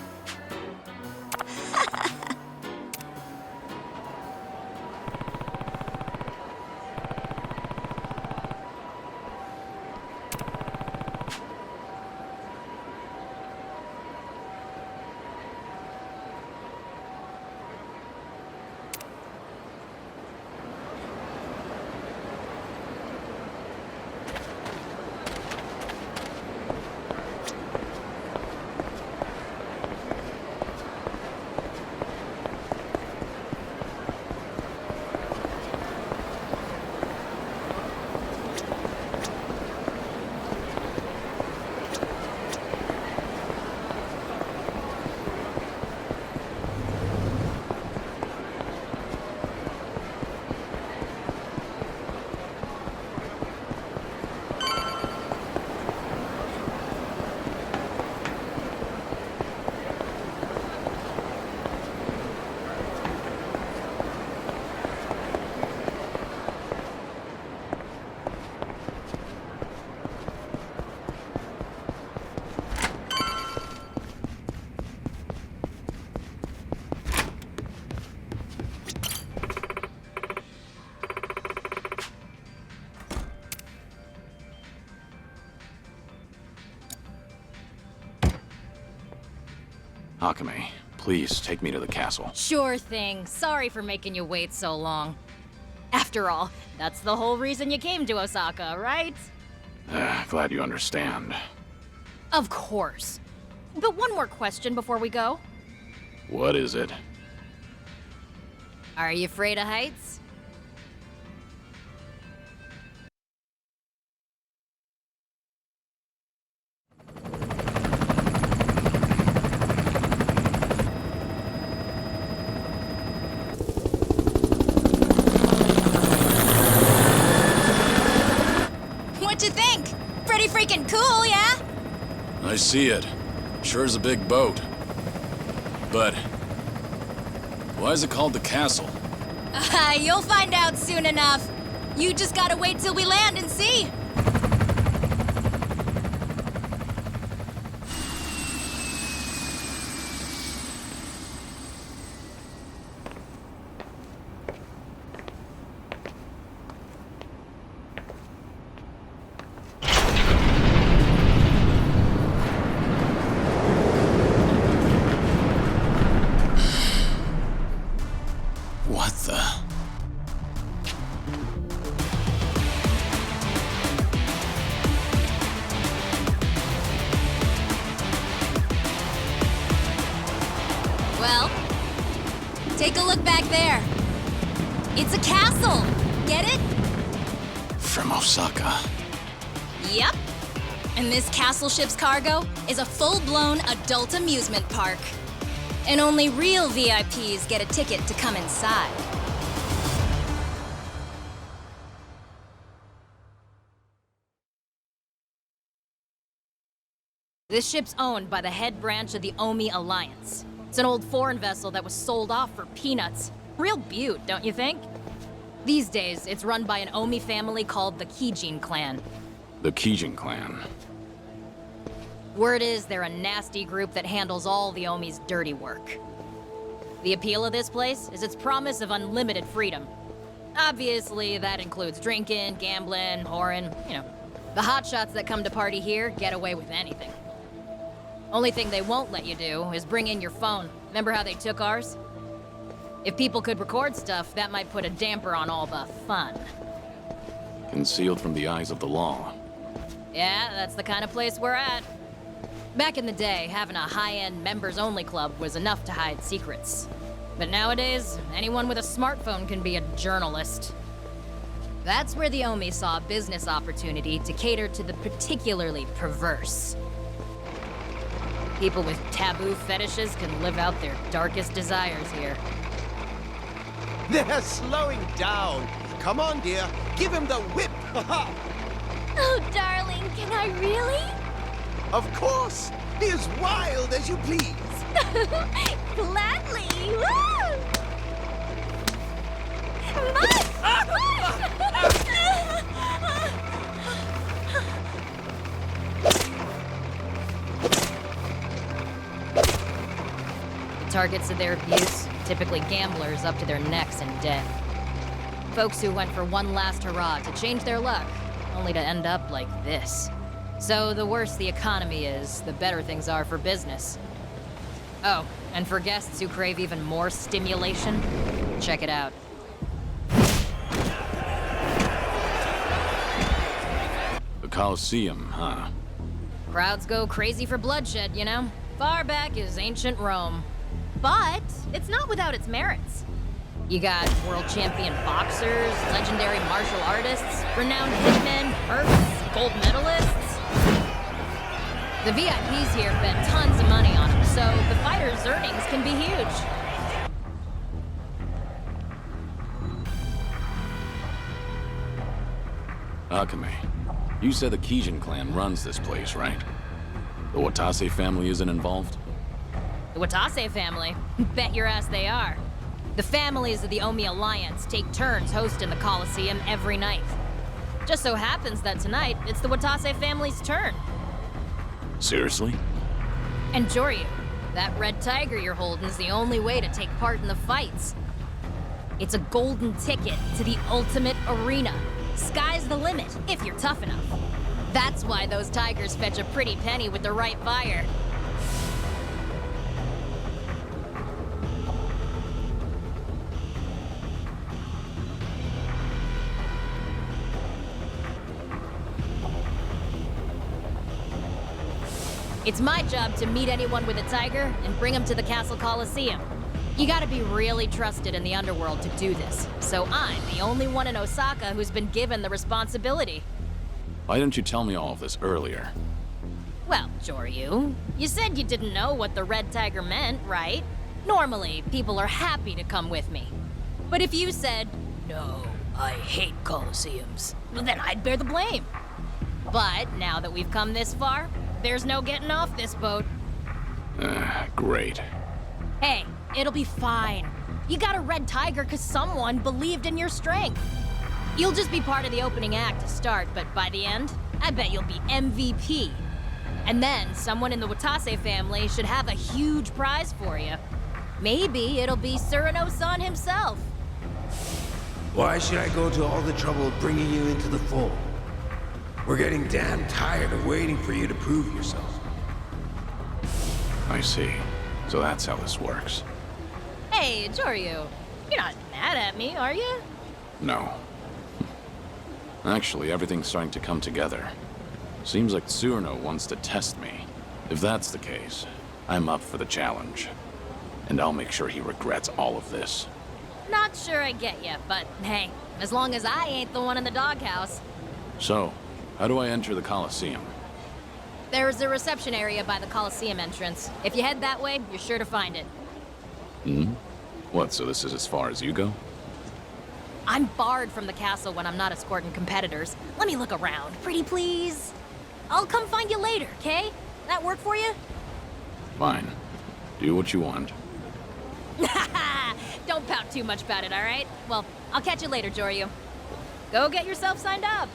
Akame, please take me to the castle.
Sure thing. Sorry for making you wait so long. After all, that's the whole reason you came to Osaka, right?
Glad you understand.
Of course. But one more question before we go.
What is it?
Are you afraid of heights? What'd you think? Pretty freaking cool, yeah?
I see it. Sure is a big boat. But why is it called the castle?
You'll find out soon enough. You just gotta wait till we land and see.
What the?
Well, take a look back there. It's a castle. Get it?
From Osaka.
Yep. And this castle ship's cargo is a full-blown adult amusement park. And only real VIPs get a ticket to come inside. This ship's owned by the head branch of the Omi Alliance. It's an old foreign vessel that was sold off for peanuts. Real beaut, don't you think? These days, it's run by an Omi family called the Kijin clan.
The Kijin clan.
Word is they're a nasty group that handles all the Omi's dirty work. The appeal of this place is its promise of unlimited freedom. Obviously, that includes drinking, gambling, whoring, you know. The hotshots that come to party here get away with anything. Only thing they won't let you do is bring in your phone. Remember how they took ours? If people could record stuff, that might put a damper on all the fun.
Concealed from the eyes of the law.
Yeah, that's the kind of place we're at. Back in the day, having a high-end members-only club was enough to hide secrets. But nowadays, anyone with a smartphone can be a journalist. That's where the Omi saw a business opportunity to cater to the particularly perverse. People with taboo fetishes can live out their darkest desires here.
They're slowing down. Come on, dear. Give him the whip.
Oh, darling, can I really?
Of course. Be as wild as you please.
Gladly. Woo!
Targets of their abuse, typically gamblers up to their necks in debt. Folks who went for one last hurrah to change their luck, only to end up like this. So the worse the economy is, the better things are for business. Oh, and for guests who crave even more stimulation, check it out.
The Colosseum, huh?
Crowds go crazy for bloodshed, you know? Far back as ancient Rome.
But it's not without its merits.
You got world champion boxers, legendary martial artists, renowned hitmen, perps, gold medalists. The VIPs here bet tons of money on them, so the fighters' earnings can be huge.
Akame, you said the Kijin clan runs this place, right? The Watase family isn't involved?
The Watase family? Bet your ass they are. The families of the Omi Alliance take turns hosting the Colosseum every night. Just so happens that tonight, it's the Watase family's turn.
Seriously?
And Joryu, that red tiger you're holding's the only way to take part in the fights. It's a golden ticket to the ultimate arena. Sky's the limit, if you're tough enough. That's why those tigers fetch a pretty penny with the right fire. It's my job to meet anyone with a tiger and bring him to the Castle Coliseum. You gotta be really trusted in the underworld to do this, so I'm the only one in Osaka who's been given the responsibility.
Why didn't you tell me all of this earlier?
Well, Joryu, you said you didn't know what the red tiger meant, right? Normally, people are happy to come with me. But if you said, no, I hate Colosseums, then I'd bear the blame. But now that we've come this far, there's no getting off this boat.
Great.
Hey, it'll be fine. You got a red tiger because someone believed in your strength. You'll just be part of the opening act to start, but by the end, I bet you'll be MVP. And then someone in the Watase family should have a huge prize for you. Maybe it'll be Surano-san himself.
Why should I go to all the trouble of bringing you into the fold? We're getting damn tired of waiting for you to prove yourself.
I see. So that's how this works.
Hey, Joryu, you're not mad at me, are you?
No. Actually, everything's starting to come together. Seems like Tsurno wants to test me. If that's the case, I'm up for the challenge. And I'll make sure he regrets all of this.
Not sure I get you, but hey, as long as I ain't the one in the doghouse.
So, how do I enter the Colosseum?
There's a reception area by the Colosseum entrance. If you head that way, you're sure to find it.
What, so this is as far as you go?
I'm barred from the castle when I'm not escorting competitors. Let me look around, pretty please. I'll come find you later, okay? That work for you?
Fine. Do what you want.
Don't pout too much about it, all right? Well, I'll catch you later, Joryu. Go get yourself signed up.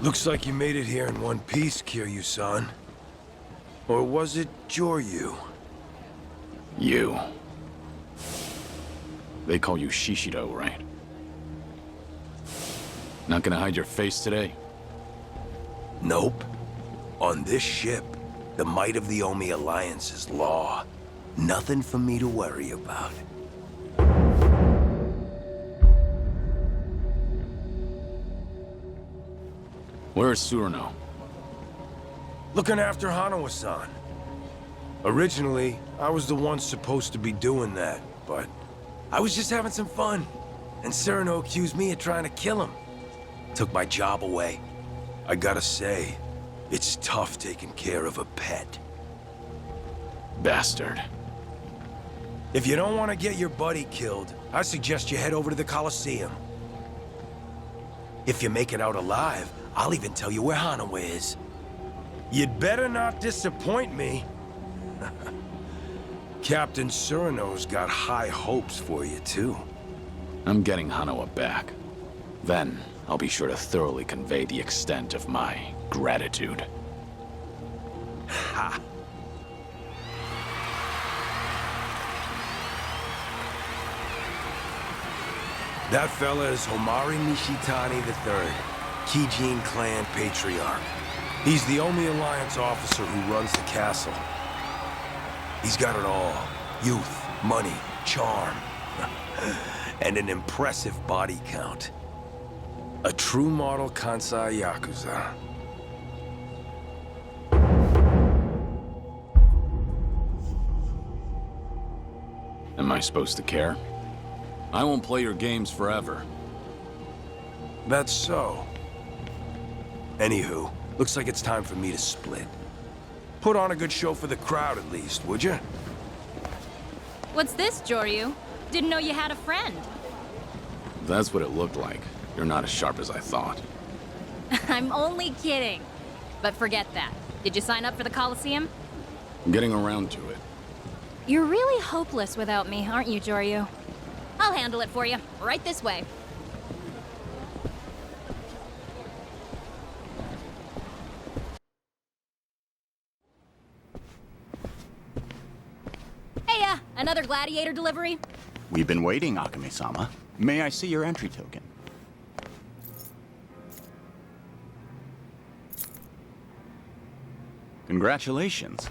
Looks like you made it here in one piece, Kiryu-san. Or was it Joryu?
You. They call you Shishido, right? Not gonna hide your face today?
Nope. On this ship, the might of the Omi Alliance is law. Nothing for me to worry about.
Where's Surano?
Looking after Hanawa-san. Originally, I was the one supposed to be doing that, but I was just having some fun. And Cyrano accused me of trying to kill him. Took my job away. I gotta say, it's tough taking care of a pet.
Bastard.
If you don't want to get your buddy killed, I suggest you head over to the Coliseum. If you make it out alive, I'll even tell you where Hanawa is. You'd better not disappoint me. Captain Cyrano's got high hopes for you, too.
I'm getting Hanawa back. Then, I'll be sure to thoroughly convey the extent of my gratitude.
Ha! That fella is Homari Nishitani III, Kijin clan patriarch. He's the Omi Alliance officer who runs the castle. He's got it all. Youth, money, charm, and an impressive body count. A true model Kansai Yakuza.
Am I supposed to care? I won't play your games forever.
That's so. Anywho, looks like it's time for me to split. Put on a good show for the crowd at least, would you?
What's this, Joryu? Didn't know you had a friend.
That's what it looked like. You're not as sharp as I thought.
I'm only kidding. But forget that. Did you sign up for the Coliseum?
I'm getting around to it.
You're really hopeless without me, aren't you, Joryu? I'll handle it for you. Right this way. Hey, another gladiator delivery?
We've been waiting, Akame-sama. May I see your entry token? Congratulations.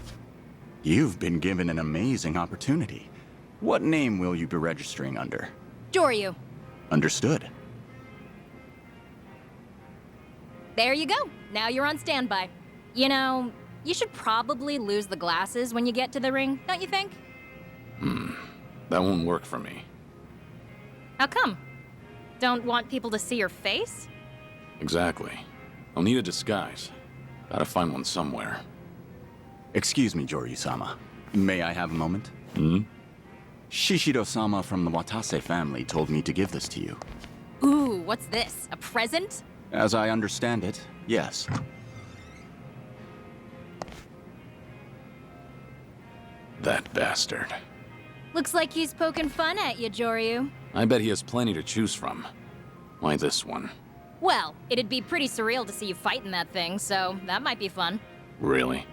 You've been given an amazing opportunity. What name will you be registering under?
Joryu.
Understood.
There you go. Now you're on standby. You know, you should probably lose the glasses when you get to the ring, don't you think?
That won't work for me.
How come? Don't want people to see your face?
Exactly. I'll need a disguise. Gotta find one somewhere.
Excuse me, Joryu-sama. May I have a moment?
Hmm?
Shishiro-sama from the Watase family told me to give this to you.
Ooh, what's this? A present?
As I understand it, yes.
That bastard.
Looks like he's poking fun at you, Joryu.
I bet he has plenty to choose from. Why this one?
Well, it'd be pretty surreal to see you fighting that thing, so that might be fun.
Really?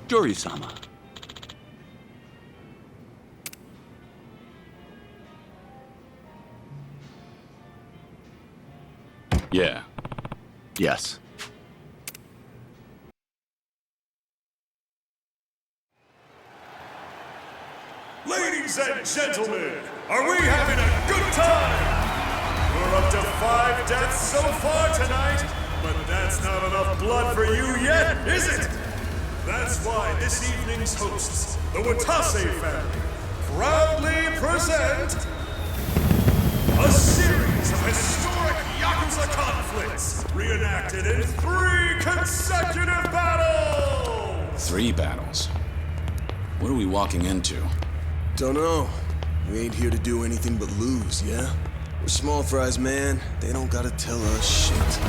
Jori-sama.
Yeah.
Yes.
Ladies and gentlemen, are we having a good time? We're up to 5 deaths so far tonight, but that's not enough blood for you yet, is it? That's why this evening's hosts, the Watase family, proudly present a series of historic Yakuza conflicts reenacted in 3 consecutive battles!
3 battles. What are we walking into?
Don't know. We ain't here to do anything but lose, yeah? We're small fries, man. They don't gotta tell us shit.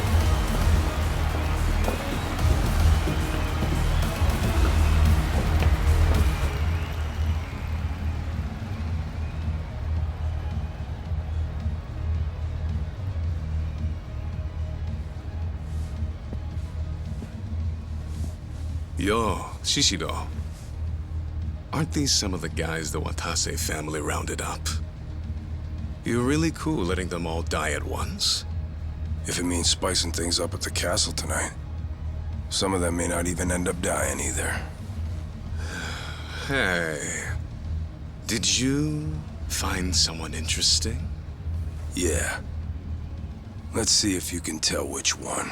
Yo, Shishido. Aren't these some of the guys the Watase family rounded up? You're really cool letting them all die at once.
If it means spicing things up at the castle tonight. Some of them may not even end up dying either.
Hey, did you find someone interesting?
Yeah. Let's see if you can tell which one.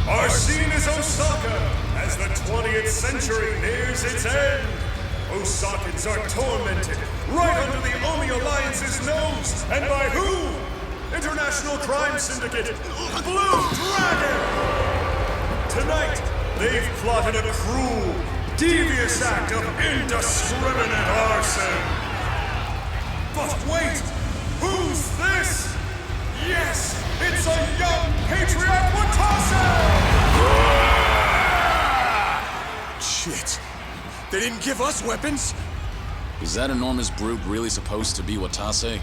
Our scene is Osaka, as the 20th century nears its end. Osakans are tormented, right under the Omi Alliance's nose. And by who? International Crime Syndicate, Blue Dragon! Tonight, they've plotted a cruel, devious act of indiscriminate arson. But wait, who's this? Yes, it's a young patriot Watase!
Shit. They didn't give us weapons?
Is that enormous brute really supposed to be Watase?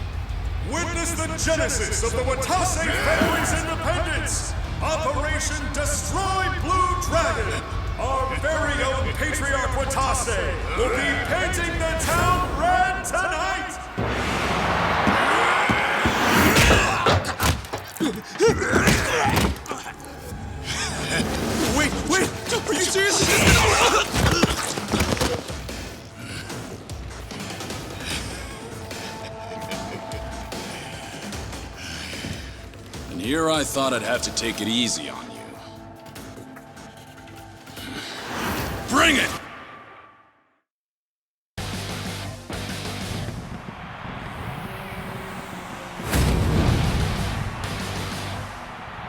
Witness the genesis of the Watase family's independence! Operation Destroy Blue Dragon! Our very own Patriarch Watase will be painting the town red tonight!
Wait! Are you serious?
And here I thought I'd have to take it easy on you. Bring it!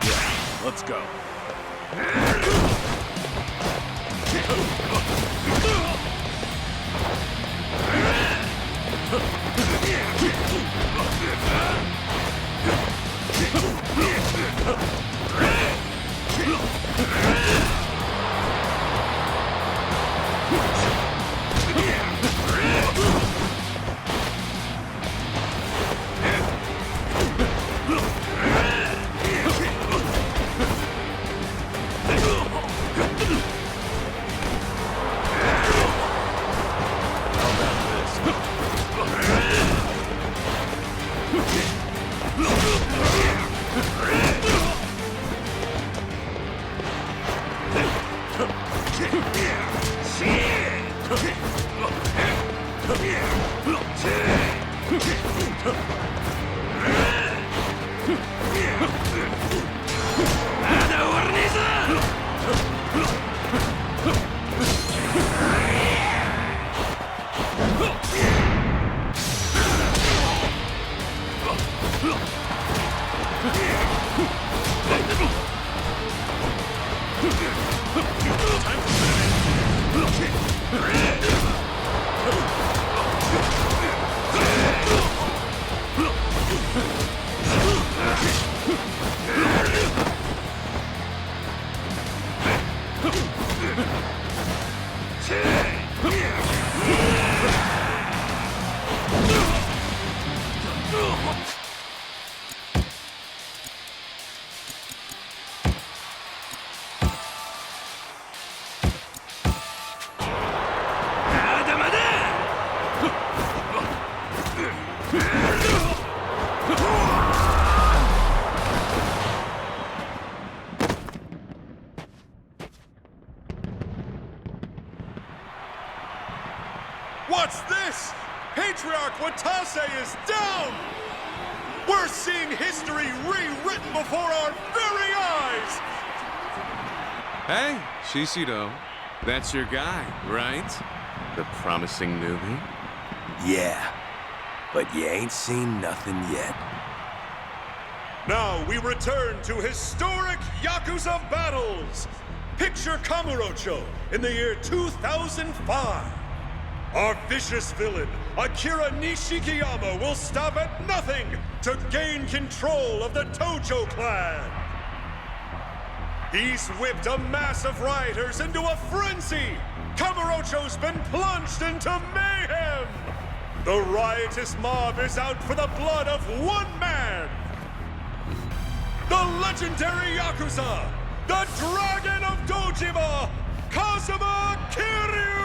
Yeah, let's go.
What's this? Patriarch Watase is down! We're seeing history rewritten before our very eyes!
Hey, Shishido. That's your guy, right? The promising newbie?
Yeah, but you ain't seen nothing yet.
Now we return to historic Yakuza battles! Picture Kamurocho in the year 2005. Our vicious villain, Akira Nishikiyama, will stop at nothing to gain control of the Tojo clan. He's whipped a mass of rioters into a frenzy. Kamurocho's been plunged into mayhem. The riotous mob is out for the blood of one man. The legendary Yakuza, the Dragon of Dojima, Kazuma Kiryu!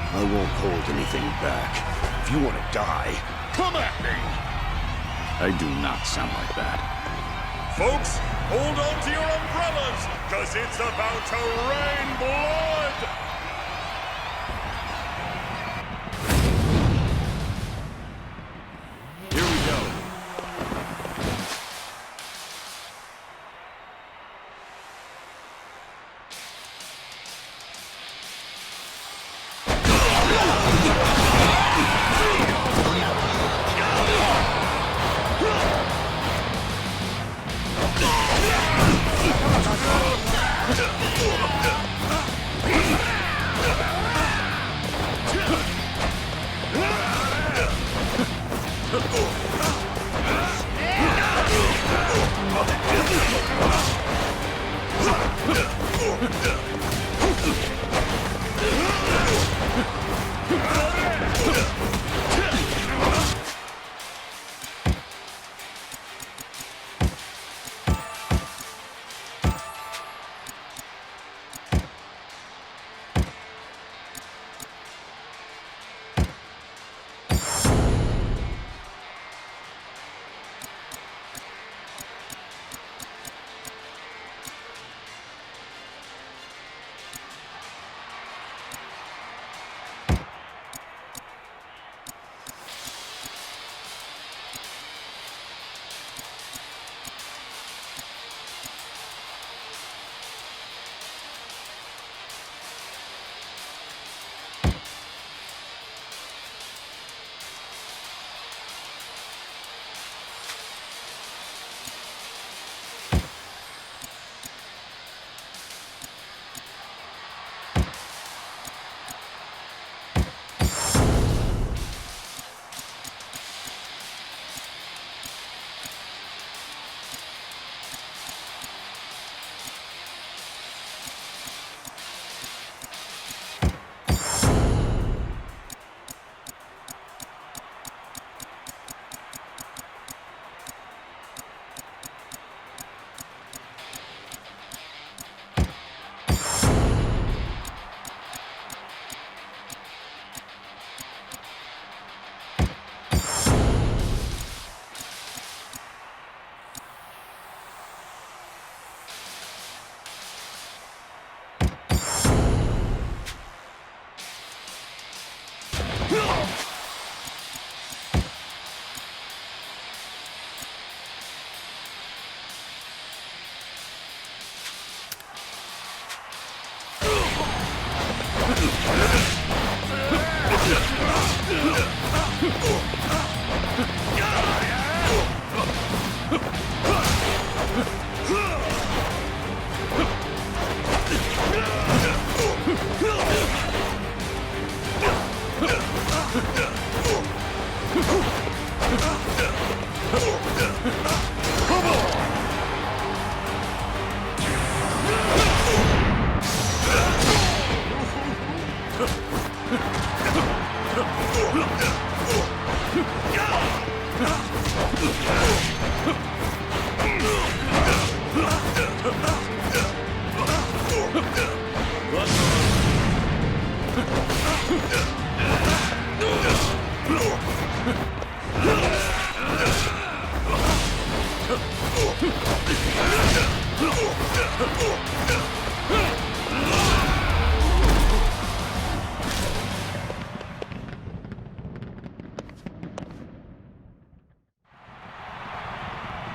I won't hold anything back. If you want to die, come at me!
I do not sound like that.
Folks, hold on to your umbrellas, cause it's about to rain blood!
Here we go.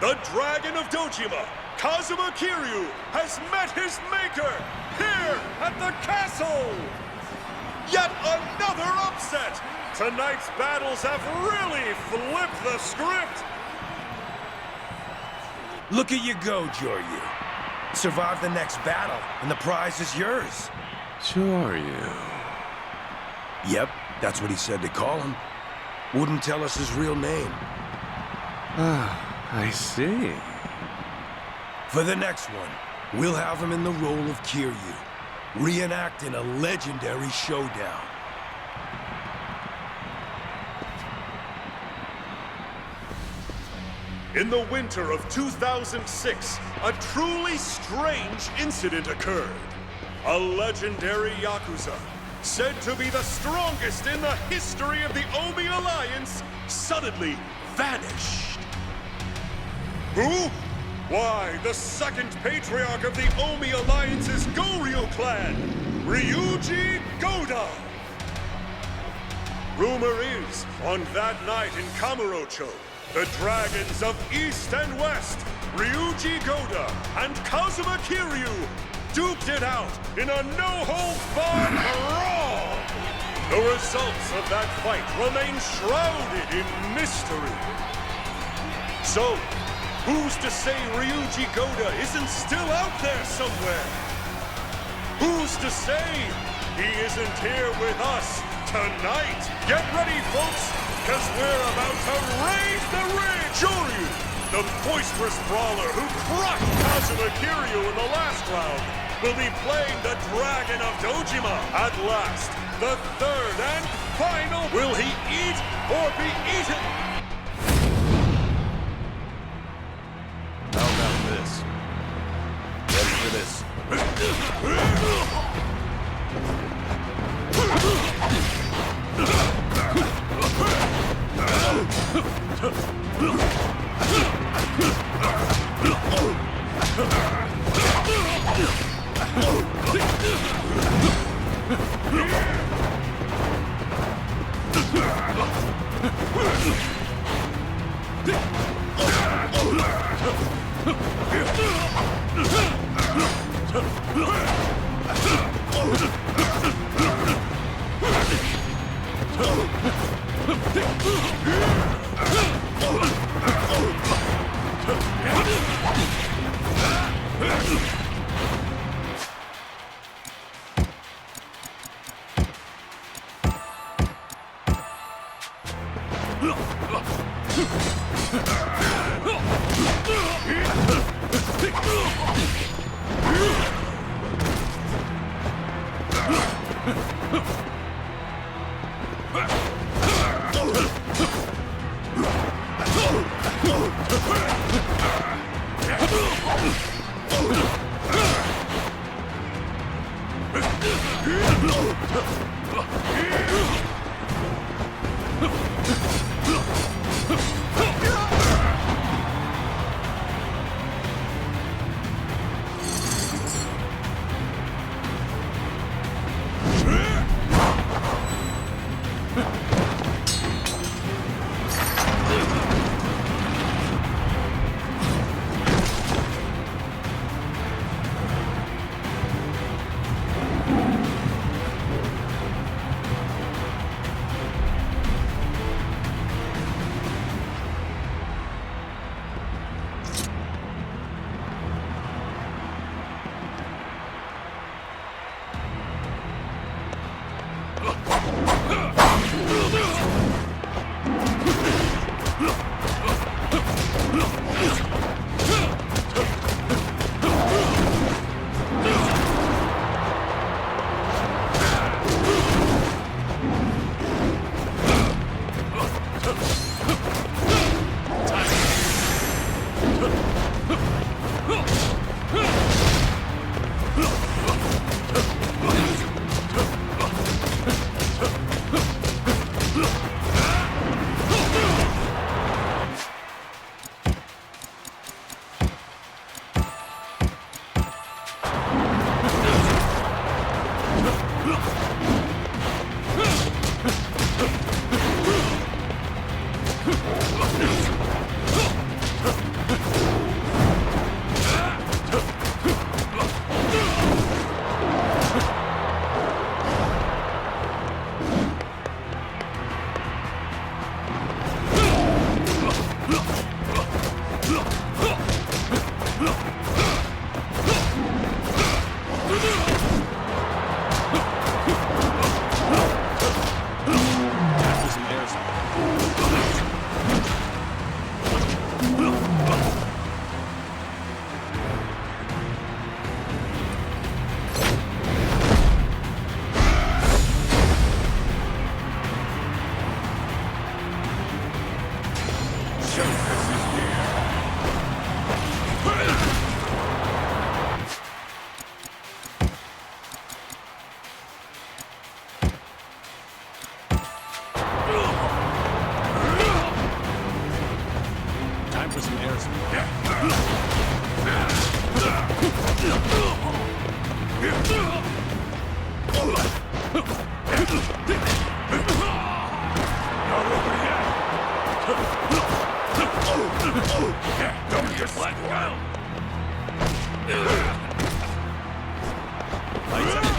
The Dragon of Dojima, Kazuma Kiryu, has met his maker here at the castle! Yet another upset! Tonight's battles have really flipped the script!
Look at you go, Joryu. Survive the next battle, and the prize is yours.
Joryu.
Yep, that's what he said to call him. Wouldn't tell us his real name.
Ah, I see.
For the next one, we'll have him in the role of Kiryu, reenacting a legendary showdown.
In the winter of 2006, a truly strange incident occurred. A legendary Yakuza, said to be the strongest in the history of the Omi Alliance, suddenly vanished. Who? Why, the second patriarch of the Omi Alliance's Goryu clan, Ryuji Goda. Rumor is, on that night in Kamurocho, the dragons of East and West, Ryuji Goda and Kazuma Kiryu, duked it out in a no-holds-barred brawl! The results of that fight remain shrouded in mystery. So, who's to say Ryuji Goda isn't still out there somewhere? Who's to say he isn't here with us tonight? Get ready, folks, because we're about to raise the ring! Joryu, the boisterous brawler who crushed Kazuma Kiryu in the last round, will be playing the Dragon of Dojima at last. The third and final. Will he eat or be eaten?
How about this? Ready for this?
Don't just let go. Lights out.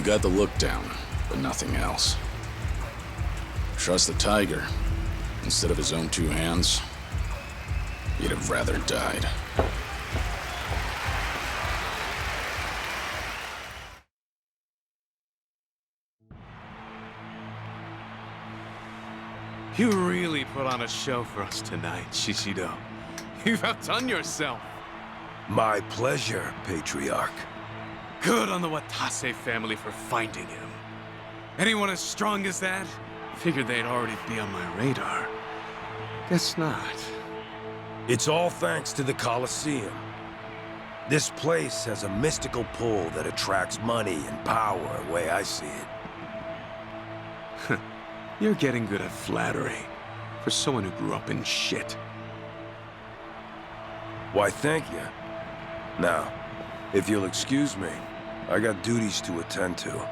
Got the look down, but nothing else. Trust the tiger. Instead of his own two hands, he'd have rather died.
You really put on a show for us tonight, Shishido. You've outdone yourself.
My pleasure, Patriarch.
Good on the Watase family for finding him. Anyone as strong as that? Figured they'd already be on my radar. Guess not.
It's all thanks to the Colosseum. This place has a mystical pull that attracts money and power, the way I see it.
You're getting good at flattery. For someone who grew up in shit.
Why, thank you. Now, if you'll excuse me, I got duties to attend to.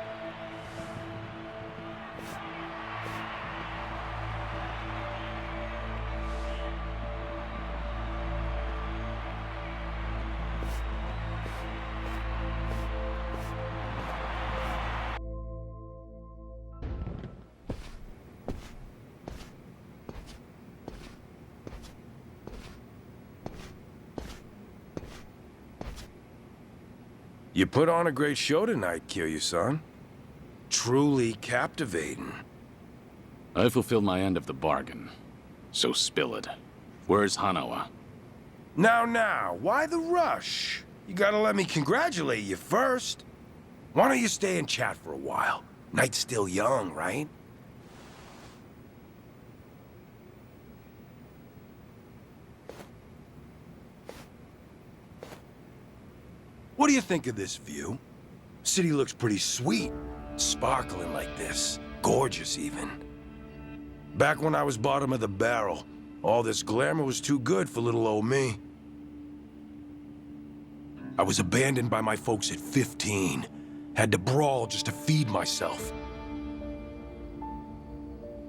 You put on a great show tonight, Kiryu-san. Truly captivating.
I fulfilled my end of the bargain. So spill it. Where's Hanawa?
Now, why the rush? You gotta let me congratulate you first. Why don't you stay and chat for a while? Night's still young, right? What do you think of this view? City looks pretty sweet. Sparkling like this. Gorgeous, even. Back when I was bottom of the barrel, all this glamour was too good for little old me. I was abandoned by my folks at 15. Had to brawl just to feed myself.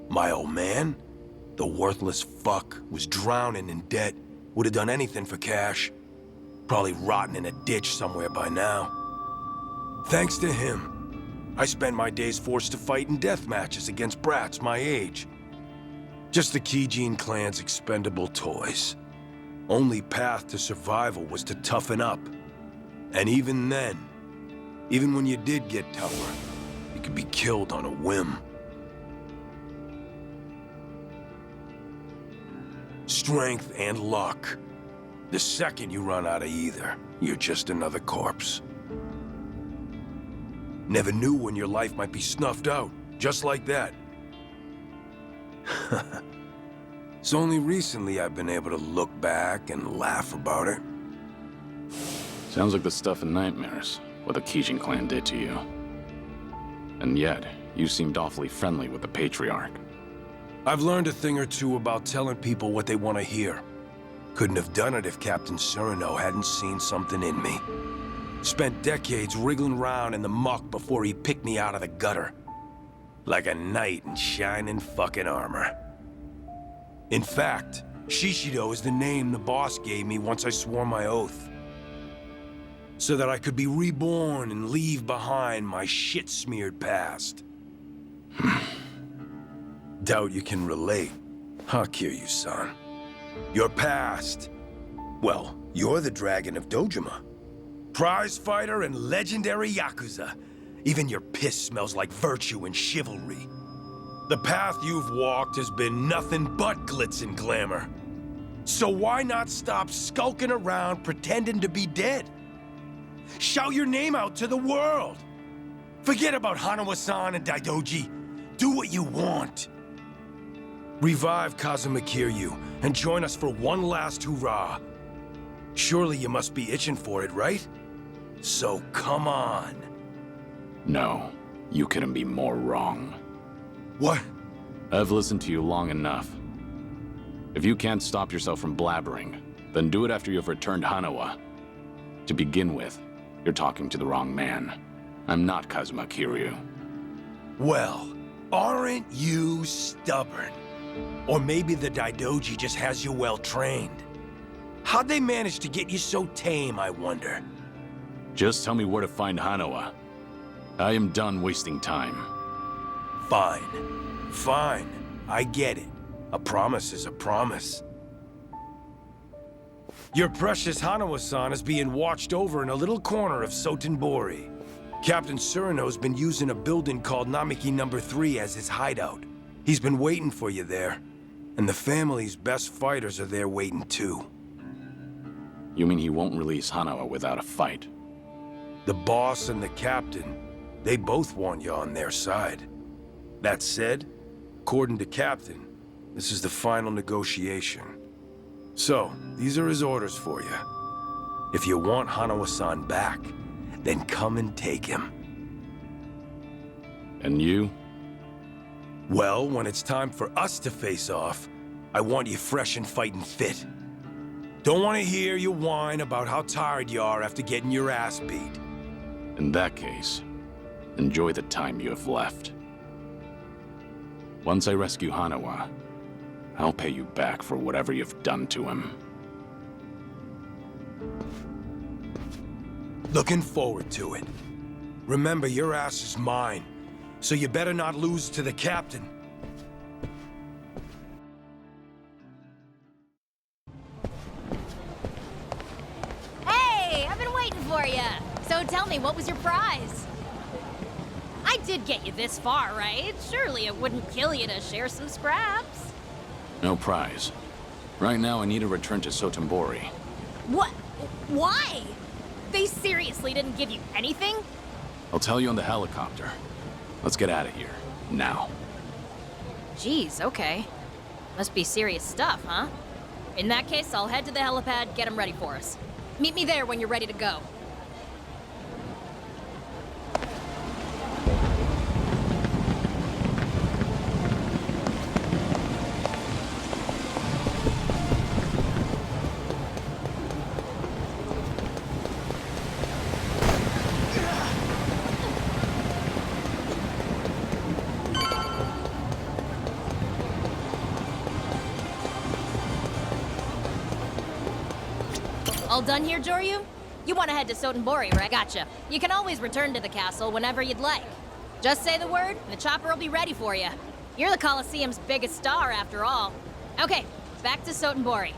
My old man, the worthless fuck, was drowning in debt. Would have done anything for cash. Probably rotting in a ditch somewhere by now. Thanks to him, I spent my days forced to fight in death matches against brats my age. Just the Kijin clan's expendable toys. Only path to survival was to toughen up. And even then, even when you did get tougher, you could be killed on a whim. Strength and luck. The second you run out of either, you're just another corpse. Never knew when your life might be snuffed out, just like that. It's only recently I've been able to look back and laugh about it.
Sounds like the stuff in nightmares, what the Kijin clan did to you. And yet, you seemed awfully friendly with the Patriarch.
I've learned a thing or two about telling people what they want to hear. Couldn't have done it if Captain Cyrano hadn't seen something in me. Spent decades wriggling around in the muck before he picked me out of the gutter. Like a knight in shining fucking armor. In fact, Shishido is the name the boss gave me once I swore my oath. So that I could be reborn and leave behind my shit-smeared past. Doubt you can relate, huh, Kiryu-san? Your past. Well, you're the Dragon of Dojima. Prize fighter and legendary Yakuza. Even your piss smells like virtue and chivalry. The path you've walked has been nothing but glitz and glamour. So why not stop skulking around pretending to be dead? Shout your name out to the world. Forget about Hanawa-san and Daidoji. Do what you want. Revive Kazuma Kiryu and join us for one last hurrah. Surely you must be itching for it, right? So come on.
No, you couldn't be more wrong.
What?
I've listened to you long enough. If you can't stop yourself from blabbering, then do it after you've returned Hanawa. To begin with, you're talking to the wrong man. I'm not Kazuma Kiryu.
Well, aren't you stubborn? Or maybe the Daidoji just has you well trained. How'd they manage to get you so tame, I wonder?
Just tell me where to find Hanawa. I am done wasting time.
Fine. Fine. I get it. A promise is a promise. Your precious Hanawa-san is being watched over in a little corner of Sotenbori. Captain Cyrano's been using a building called Namiki No. 3 as his hideout. He's been waiting for you there. And the family's best fighters are there waiting too.
You mean he won't release Hanawa without a fight?
The boss and the captain, they both want you on their side. That said, according to Captain, this is the final negotiation. So, these are his orders for you. If you want Hanawa-san back, then come and take him.
And you?
Well, when it's time for us to face off, I want you fresh and fighting fit. Don't want to hear you whine about how tired you are after getting your ass beat.
In that case, enjoy the time you have left. Once I rescue Hanawa, I'll pay you back for whatever you've done to him.
Looking forward to it. Remember, your ass is mine, so you better not lose to the captain.
Hey, I've been waiting for you. So tell me, what was your prize? I did get you this far, right? Surely it wouldn't kill you to share some scraps.
No prize. Right now, I need to return to Sotenbori.
What? Why? They seriously didn't give you anything?
I'll tell you on the helicopter. Let's get out of here. Now.
Jeez, okay. Must be serious stuff, huh? In that case, I'll head to the helipad, get them ready for us. Meet me there when you're ready to go. All done here, Joryu? You want to head to Sotenbori, right? Gotcha. You can always return to the castle whenever you'd like. Just say the word, and the chopper will be ready for you. You're the Colosseum's biggest star, after all. Okay, back to Sotenbori.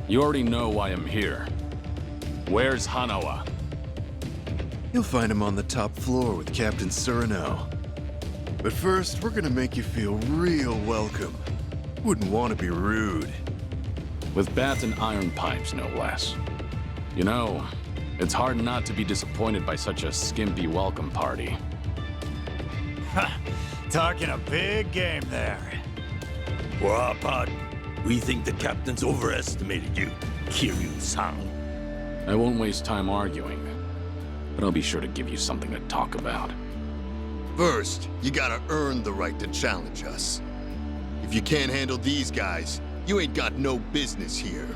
You already know why I'm here. Where's Hanawa?
You'll find him on the top floor with Captain Surino. But first, we're gonna make you feel real welcome. Wouldn't want to be rude.
With bats and iron pipes, no less. You know, it's hard not to be disappointed by such a skimpy welcome party.
Talking a big game there. For our part, we think the captain's overestimated you, Kiryu-san.
I won't waste time arguing, but I'll be sure to give you something to talk about.
First, you gotta earn the right to challenge us. If you can't handle these guys, you ain't got no business here.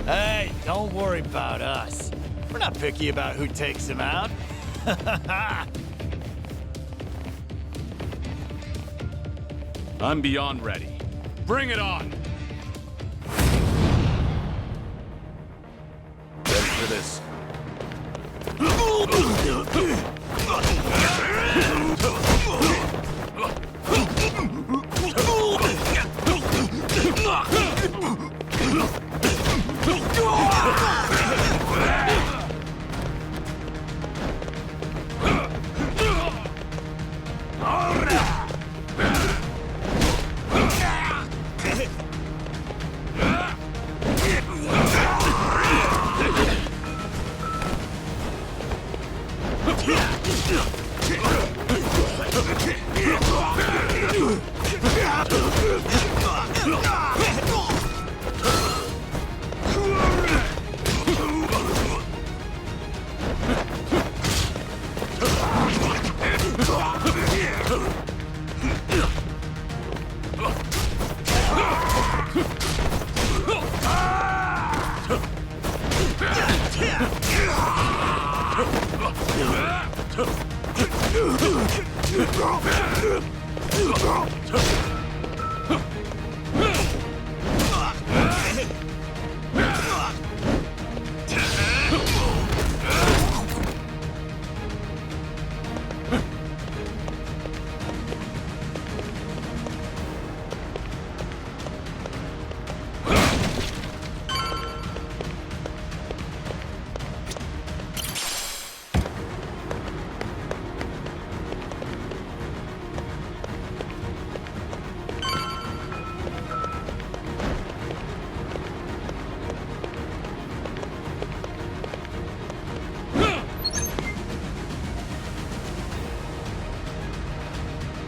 Hey, don't worry about us. We're not picky about who takes him out.
I'm beyond ready. Bring it on!
Ready for this.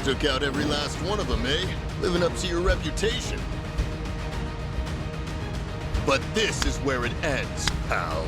Took out every last one of them, eh? Living up to your reputation. But this is where it ends, pal.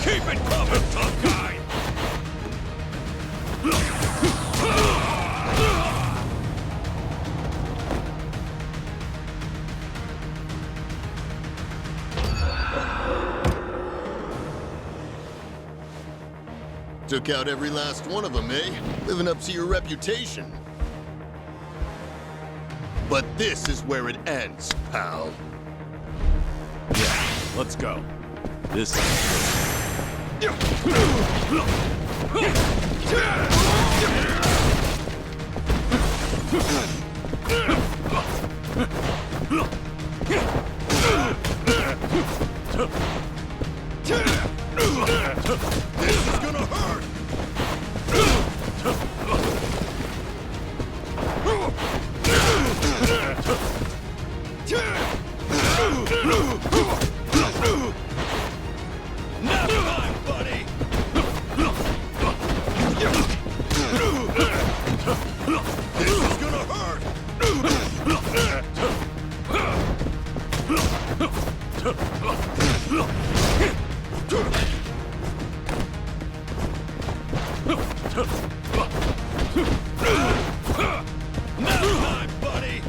Keep it coming, tough guy!
Took out every last one of them, eh? Living up to your reputation. But this is where it ends, pal.
Yeah, let's go. This
This is gonna hurt! Now time, buddy! This is gonna hurt! Now time, buddy!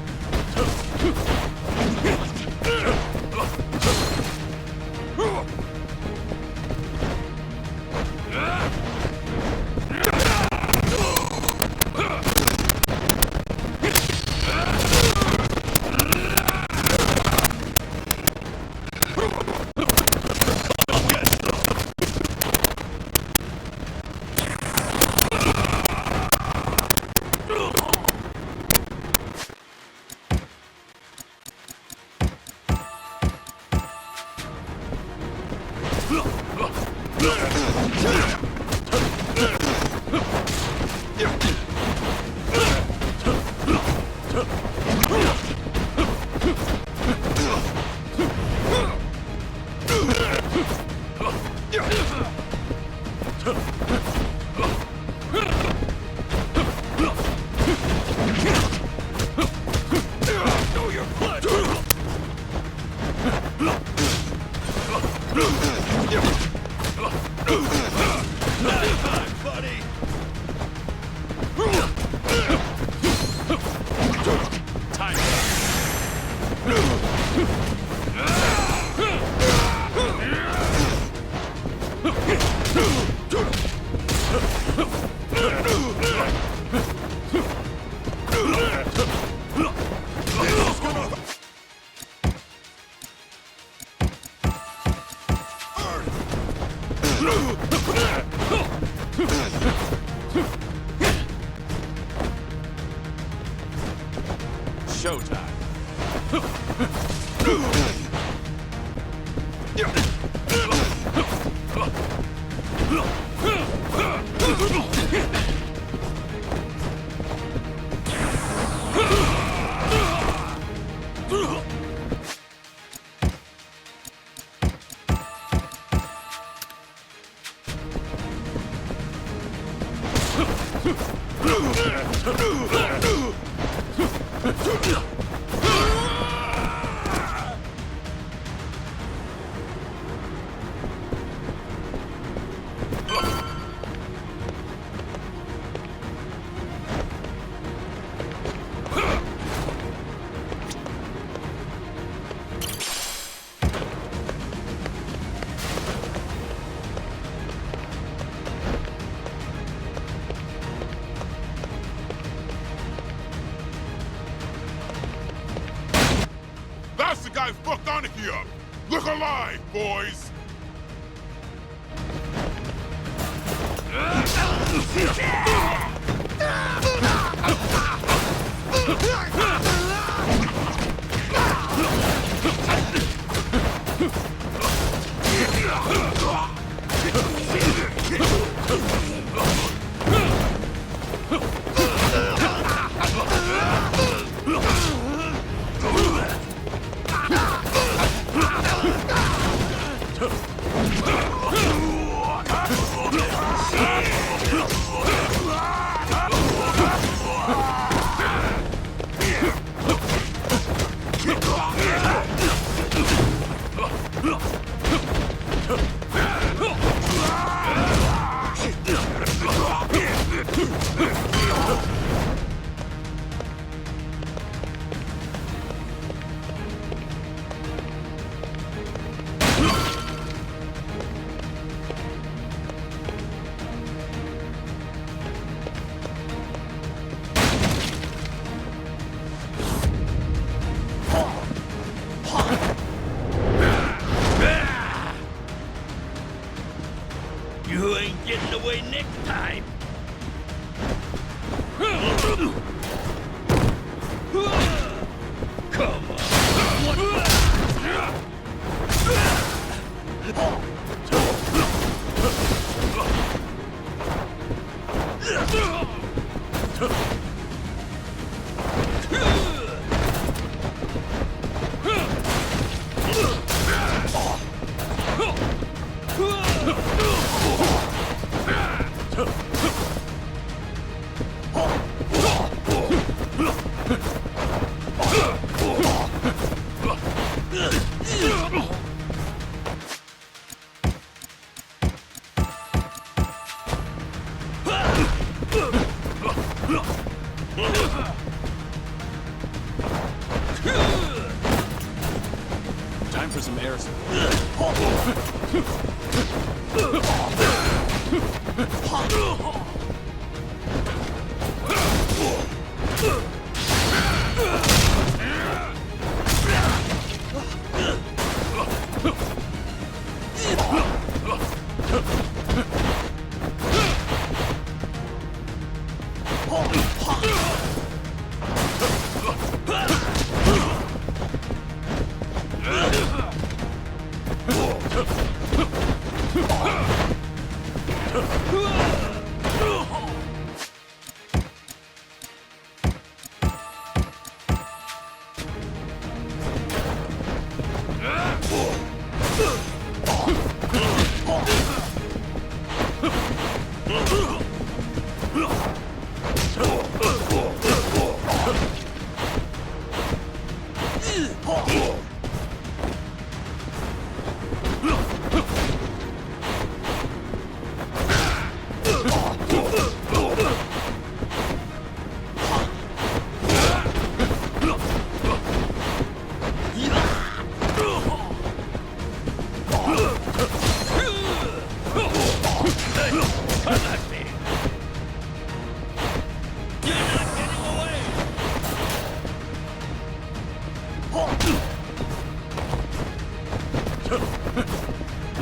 That's the guy fucked Anarchy up! Look alive, boys!
You ain't getting away next time. Come on.
Time for some air support.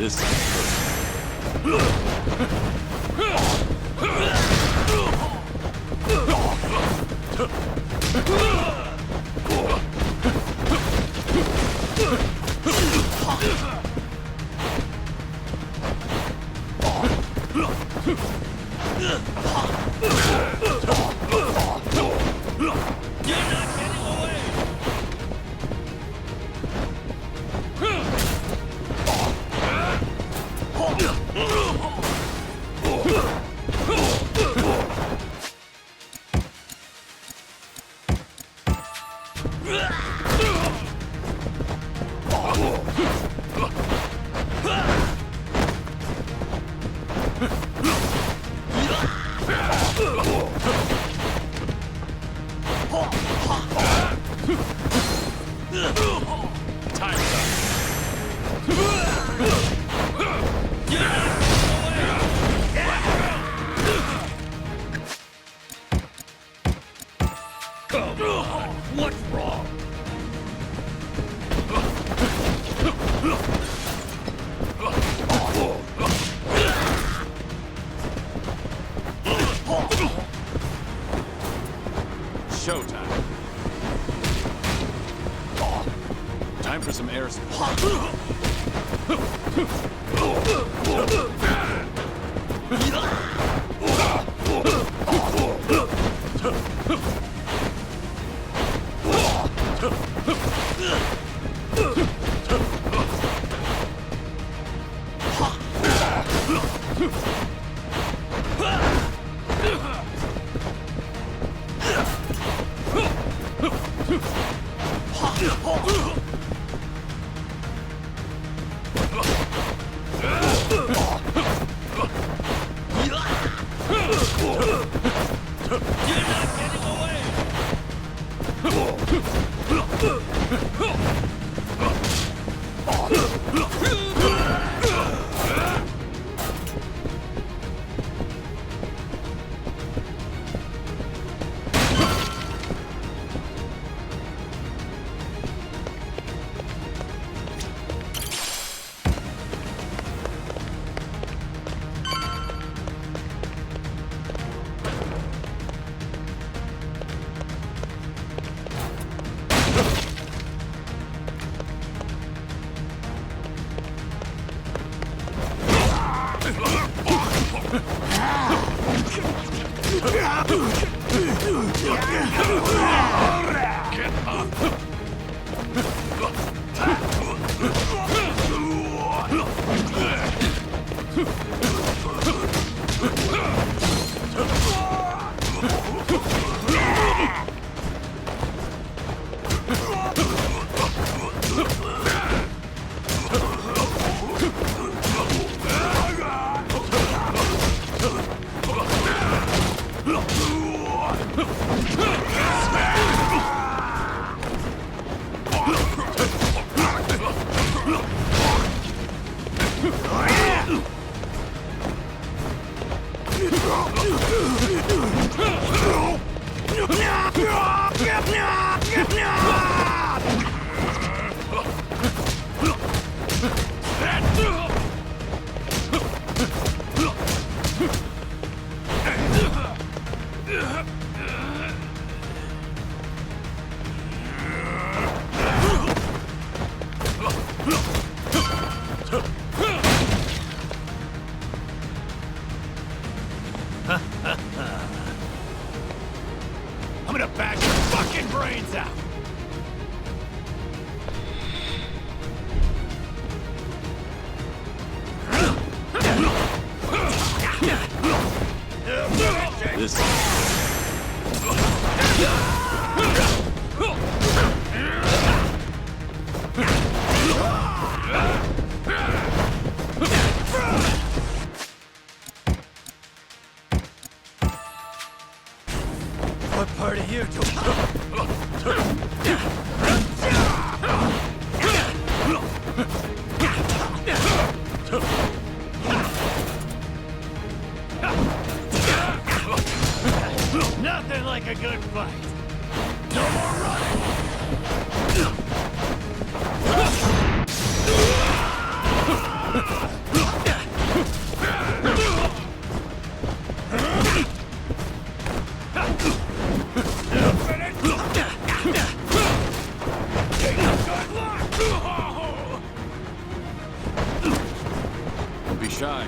This is
What's wrong?
showtime. Time for some air support.
This...
What part of you do?
Nothing like a good fight. No more running.
Don't be shy.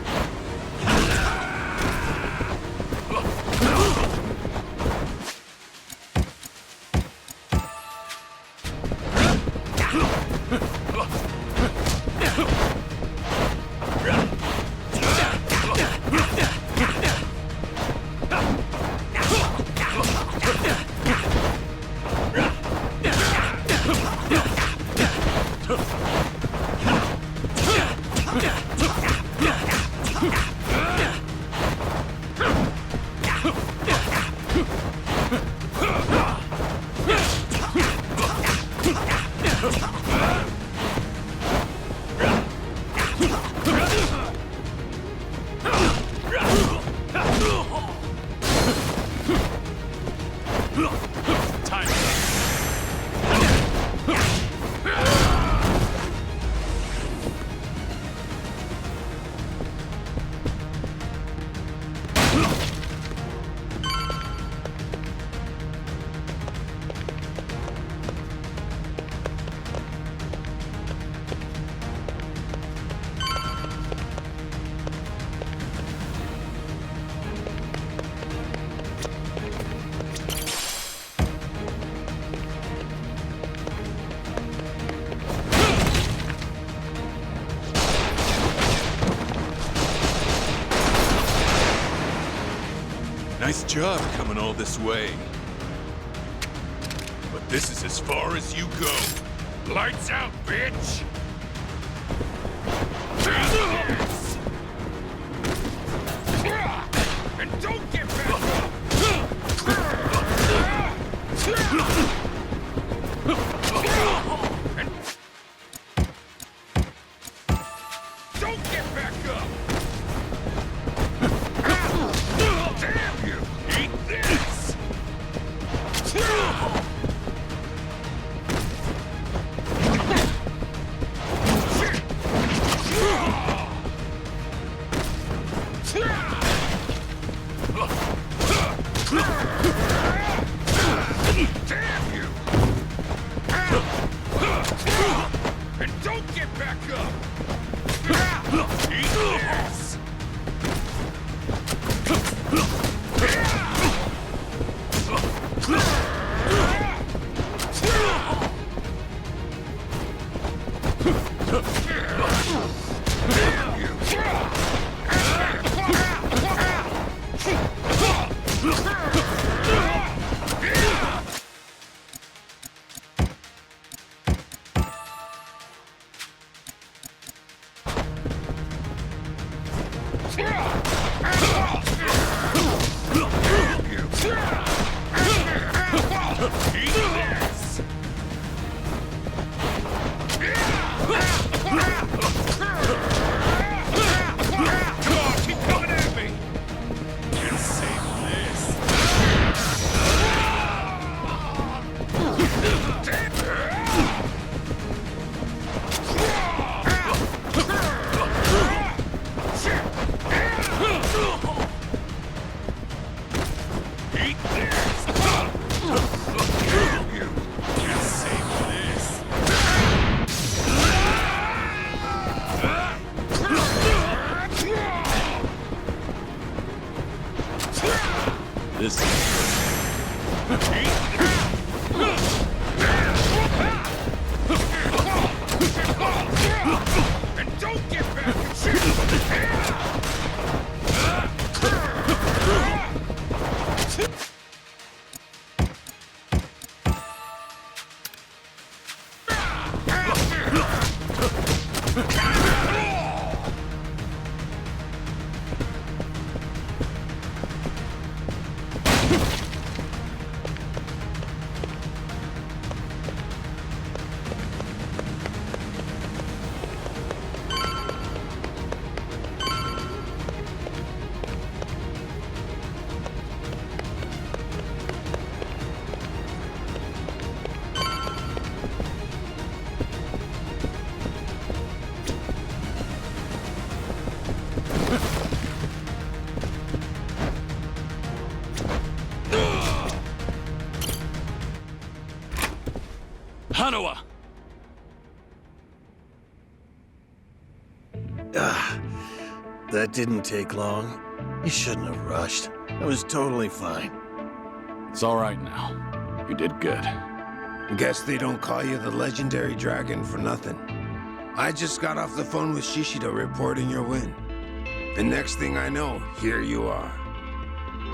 Nice job coming all this way.
But this is as far as you go. Lights out, bitch! And don't get back up! And don't get back up! Damn you! Eat this! Damn you! And don't get back up! Eat this!
This is...
And don't get back and shoot!
Hanawa!
That didn't take long. You shouldn't have rushed. I was totally fine.
It's all right now. You did good.
Guess they don't call you the legendary dragon for nothing. I just got off the phone with Shishido reporting your win. The next thing I know, here you are.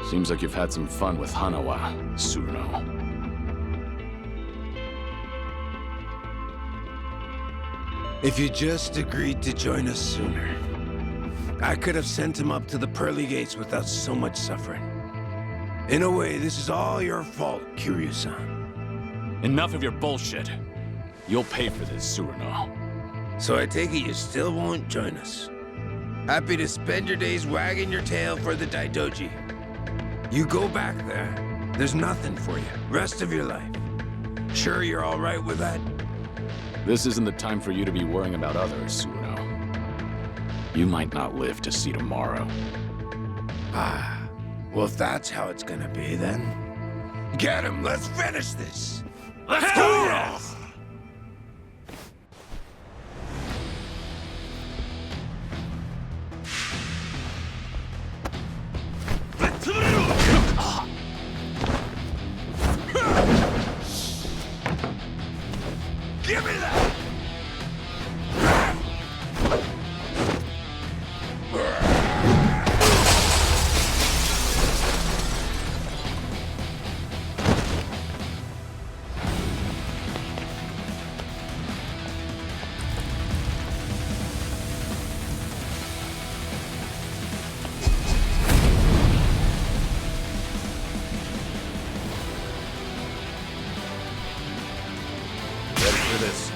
Seems like you've had some fun with Hanawa, Tsuruno.
If you just agreed to join us sooner, I could have sent him up to the pearly gates without so much suffering. In a way, this is all your fault, Kiryu-san.
Enough of your bullshit. You'll pay for this, Tsuruno.
So I take it you still won't join us. Happy to spend your days wagging your tail for the Daidoji. You go back there, there's nothing for you, rest of your life. Sure you're all right with that?
This isn't the time for you to be worrying about others, Tsuruno. You might not live to see tomorrow.
Ah, well if that's how it's gonna be then. Get him, let's finish this! Let's go! Yes.
Give me that! Ready for this.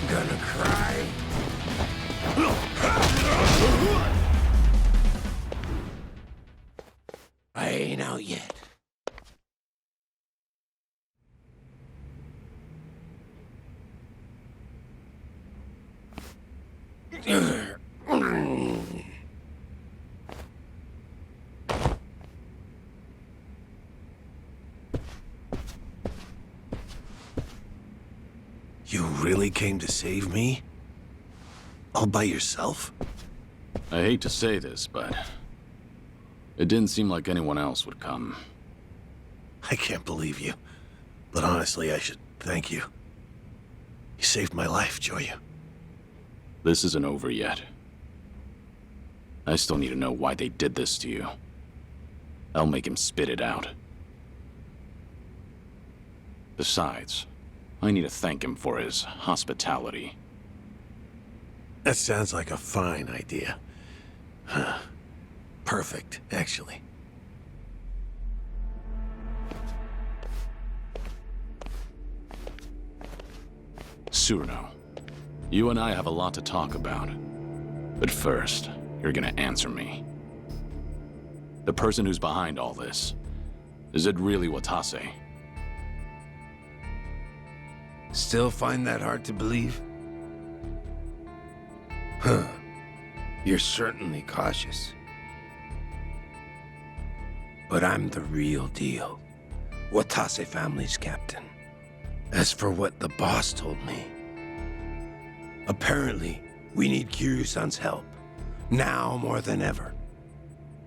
Gonna cry? I ain't out yet.
You really came to save me? All by yourself?
I hate to say this, but it didn't seem like anyone else would come.
I can't believe you. But honestly, I should thank you. You saved my life, Joyu.
This isn't over yet. I still need to know why they did this to you. I'll make him spit it out. Besides, I need to thank him for his hospitality.
That sounds like a fine idea. Huh. Perfect, actually.
Cyrano, you and I have a lot to talk about. But first, you're gonna answer me. The person who's behind all this, is it really Watase?
Still find that hard to believe? Huh. You're certainly cautious. But I'm the real deal. Watase family's captain. As for what the boss told me, apparently we need Kiryu-san's help, now more than ever,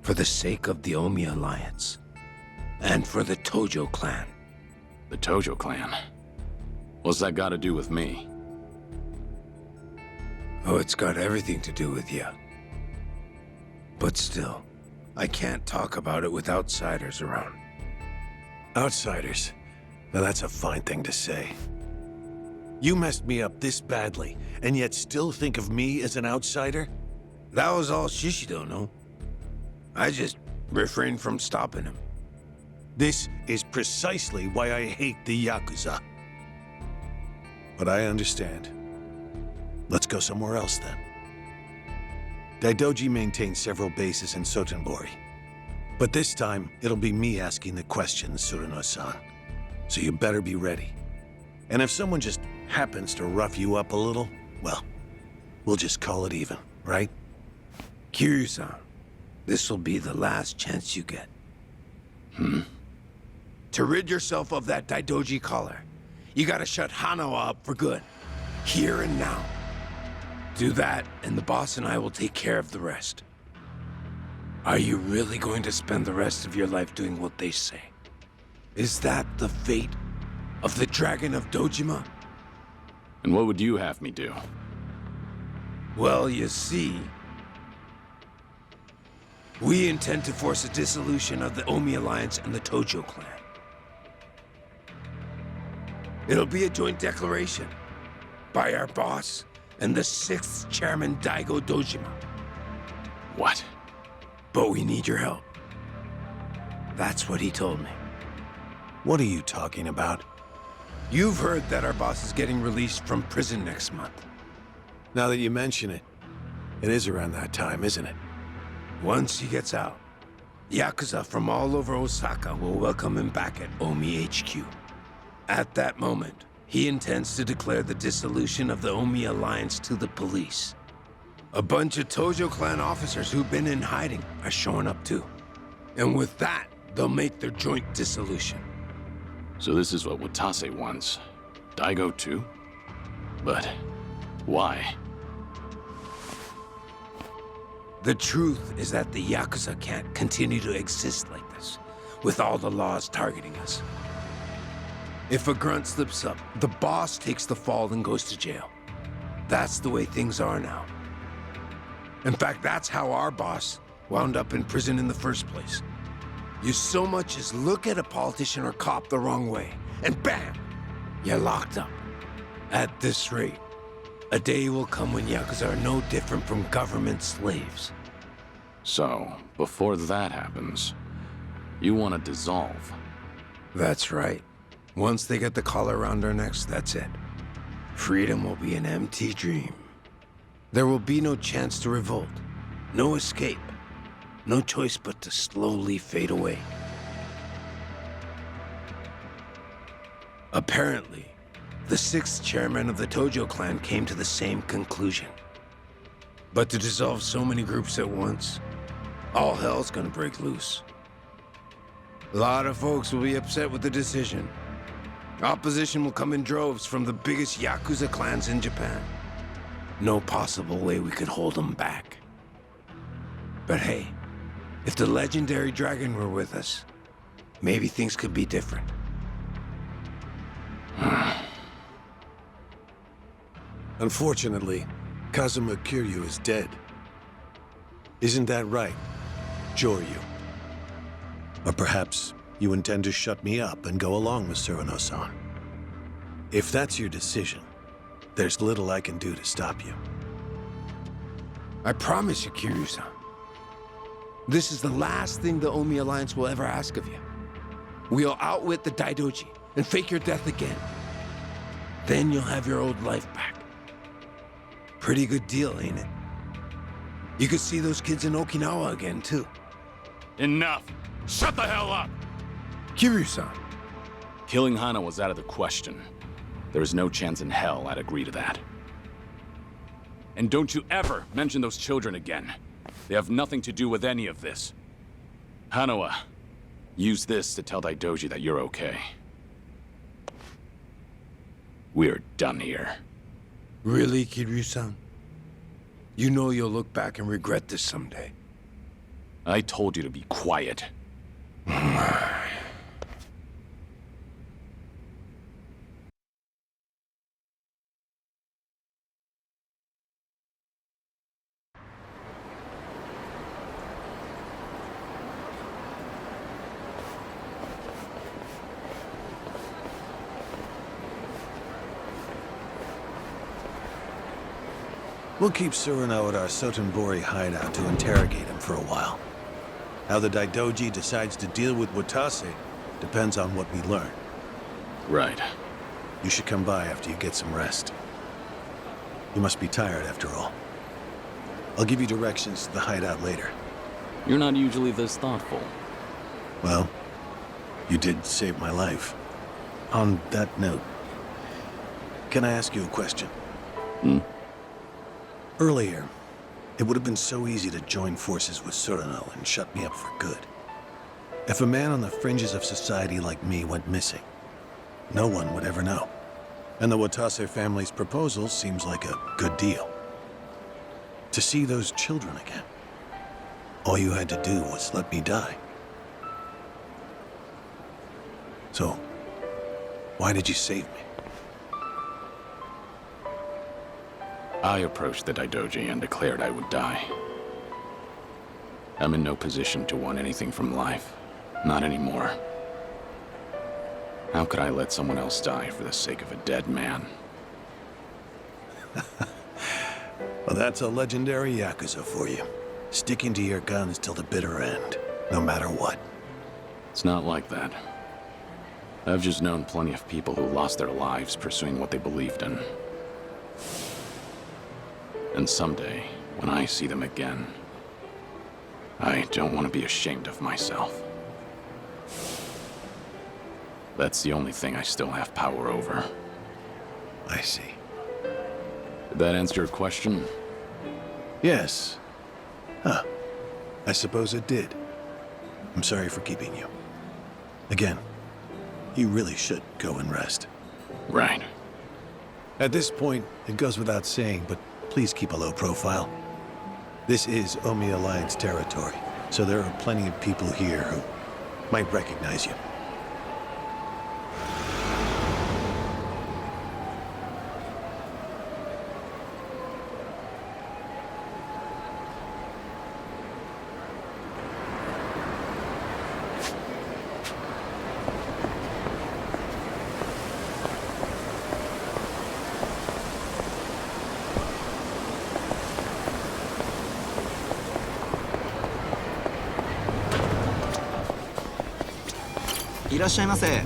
for the sake of the Omi Alliance, and for the Tojo clan.
The Tojo clan? What's that got to do with me?
Oh, it's got everything to do with you. But still, I can't talk about it with outsiders around.
Outsiders? Now that's a fine thing to say. You messed me up this badly, and yet still think of me as an outsider?
That was all Shishido, no? I just refrained from stopping him.
This is precisely why I hate the Yakuza. But I understand. Let's go somewhere else then. Daidoji maintains several bases in Sotenbori. But this time, it'll be me asking the questions, Tsuruno-san. So you better be ready. And if someone just happens to rough you up a little, well, we'll just call it even, right?
Kiryu-san, this will be the last chance you get. To rid yourself of that Daidoji collar, you gotta shut Hanawa up for good. Here and now. Do that, and the boss and I will take care of the rest. Are you really going to spend the rest of your life doing what they say? Is that the fate of the Dragon of Dojima?
And what would you have me do?
Well, you see, we intend to force a dissolution of the Omi Alliance and the Tojo clan. It'll be a joint declaration by our boss and the 6th chairman, Daigo Dojima.
What?
But we need your help. That's what he told me.
What are you talking about?
You've heard that our boss is getting released from prison next month.
Now that you mention it, it is around that time, isn't it?
Once he gets out, Yakuza from all over Osaka will welcome him back at Omi HQ. At that moment, he intends to declare the dissolution of the Omi Alliance to the police. A bunch of Tojo clan officers who've been in hiding are showing up too. And with that, they'll make their joint dissolution.
So this is what Watase wants. Daigo too? But why?
The truth is that the Yakuza can't continue to exist like this, with all the laws targeting us. If a grunt slips up, the boss takes the fall and goes to jail. That's the way things are now. In fact, that's how our boss wound up in prison in the first place. You so much as look at a politician or cop the wrong way, and bam! You're locked up. At this rate, a day will come when Yakuza are no different from government slaves.
So, before that happens, you want to dissolve?
That's right. Once they get the collar around our necks, that's it. Freedom will be an empty dream. There will be no chance to revolt, no escape, no choice but to slowly fade away. Apparently, the 6th chairman of the Tojo clan came to the same conclusion. But to dissolve so many groups at once, all hell's gonna break loose. A lot of folks will be upset with the decision. Opposition will come in droves from the biggest Yakuza clans in Japan. No possible way we could hold them back. But hey, if the legendary dragon were with us, maybe things could be different.
Unfortunately, Kazuma Kiryu is dead. Isn't that right, Joryu? Or perhaps you intend to shut me up and go along with Surano-san. If that's your decision, there's little I can do to stop you.
I promise you, Kiryu-san. This is the last thing the Omi Alliance will ever ask of you. We'll outwit the Daidoji and fake your death again. Then you'll have your old life back. Pretty good deal, ain't it? You could see those kids in Okinawa again, too.
Enough! Shut the hell up!
Kiryu-san.
Killing Hana was out of the question. There is no chance in hell I'd agree to that. And don't you ever mention those children again. They have nothing to do with any of this. Hanawa, use this to tell Daidoji that you're okay. We're done here.
Really, Kiryu-san? You know you'll look back and regret this someday.
I told you to be quiet.
We'll keep Surano at our Sotenbori hideout to interrogate him for a while. How the Daidoji decides to deal with Watase depends on what we learn.
Right.
You should come by after you get some rest. You must be tired after all. I'll give you directions to the hideout later.
You're not usually this thoughtful.
Well, you did save my life. On that note, can I ask you a question? Earlier, it would have been so easy to join forces with Surano and shut me up for good. If a man on the fringes of society like me went missing, no one would ever know. And the Watase family's proposal seems like a good deal. To see those children again, all you had to do was let me die. So, why did you save me?
I approached the Daidoji and declared I would die. I'm in no position to want anything from life. Not anymore. How could I let someone else die for the sake of a dead man?
Well, that's a legendary Yakuza for you. Sticking to your guns till the bitter end, no matter what.
It's not like that. I've just known plenty of people who lost their lives pursuing what they believed in. And someday, when I see them again, I don't want to be ashamed of myself. That's the only thing I still have power over.
I see.
Did that answer your question?
Yes. Huh. I suppose it did. I'm sorry for keeping you. Again, you really should go and rest.
Right.
At this point, it goes without saying, but please keep a low profile. This is Omi Alliance territory, so there are plenty of people here who might recognize you.
いらっしゃいませ。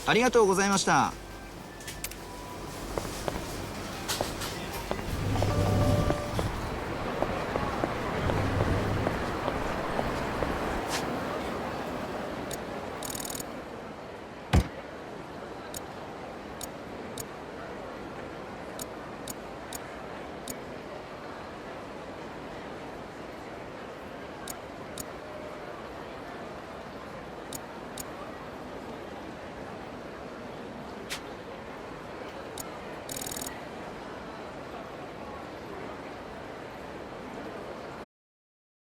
ありがとうございました。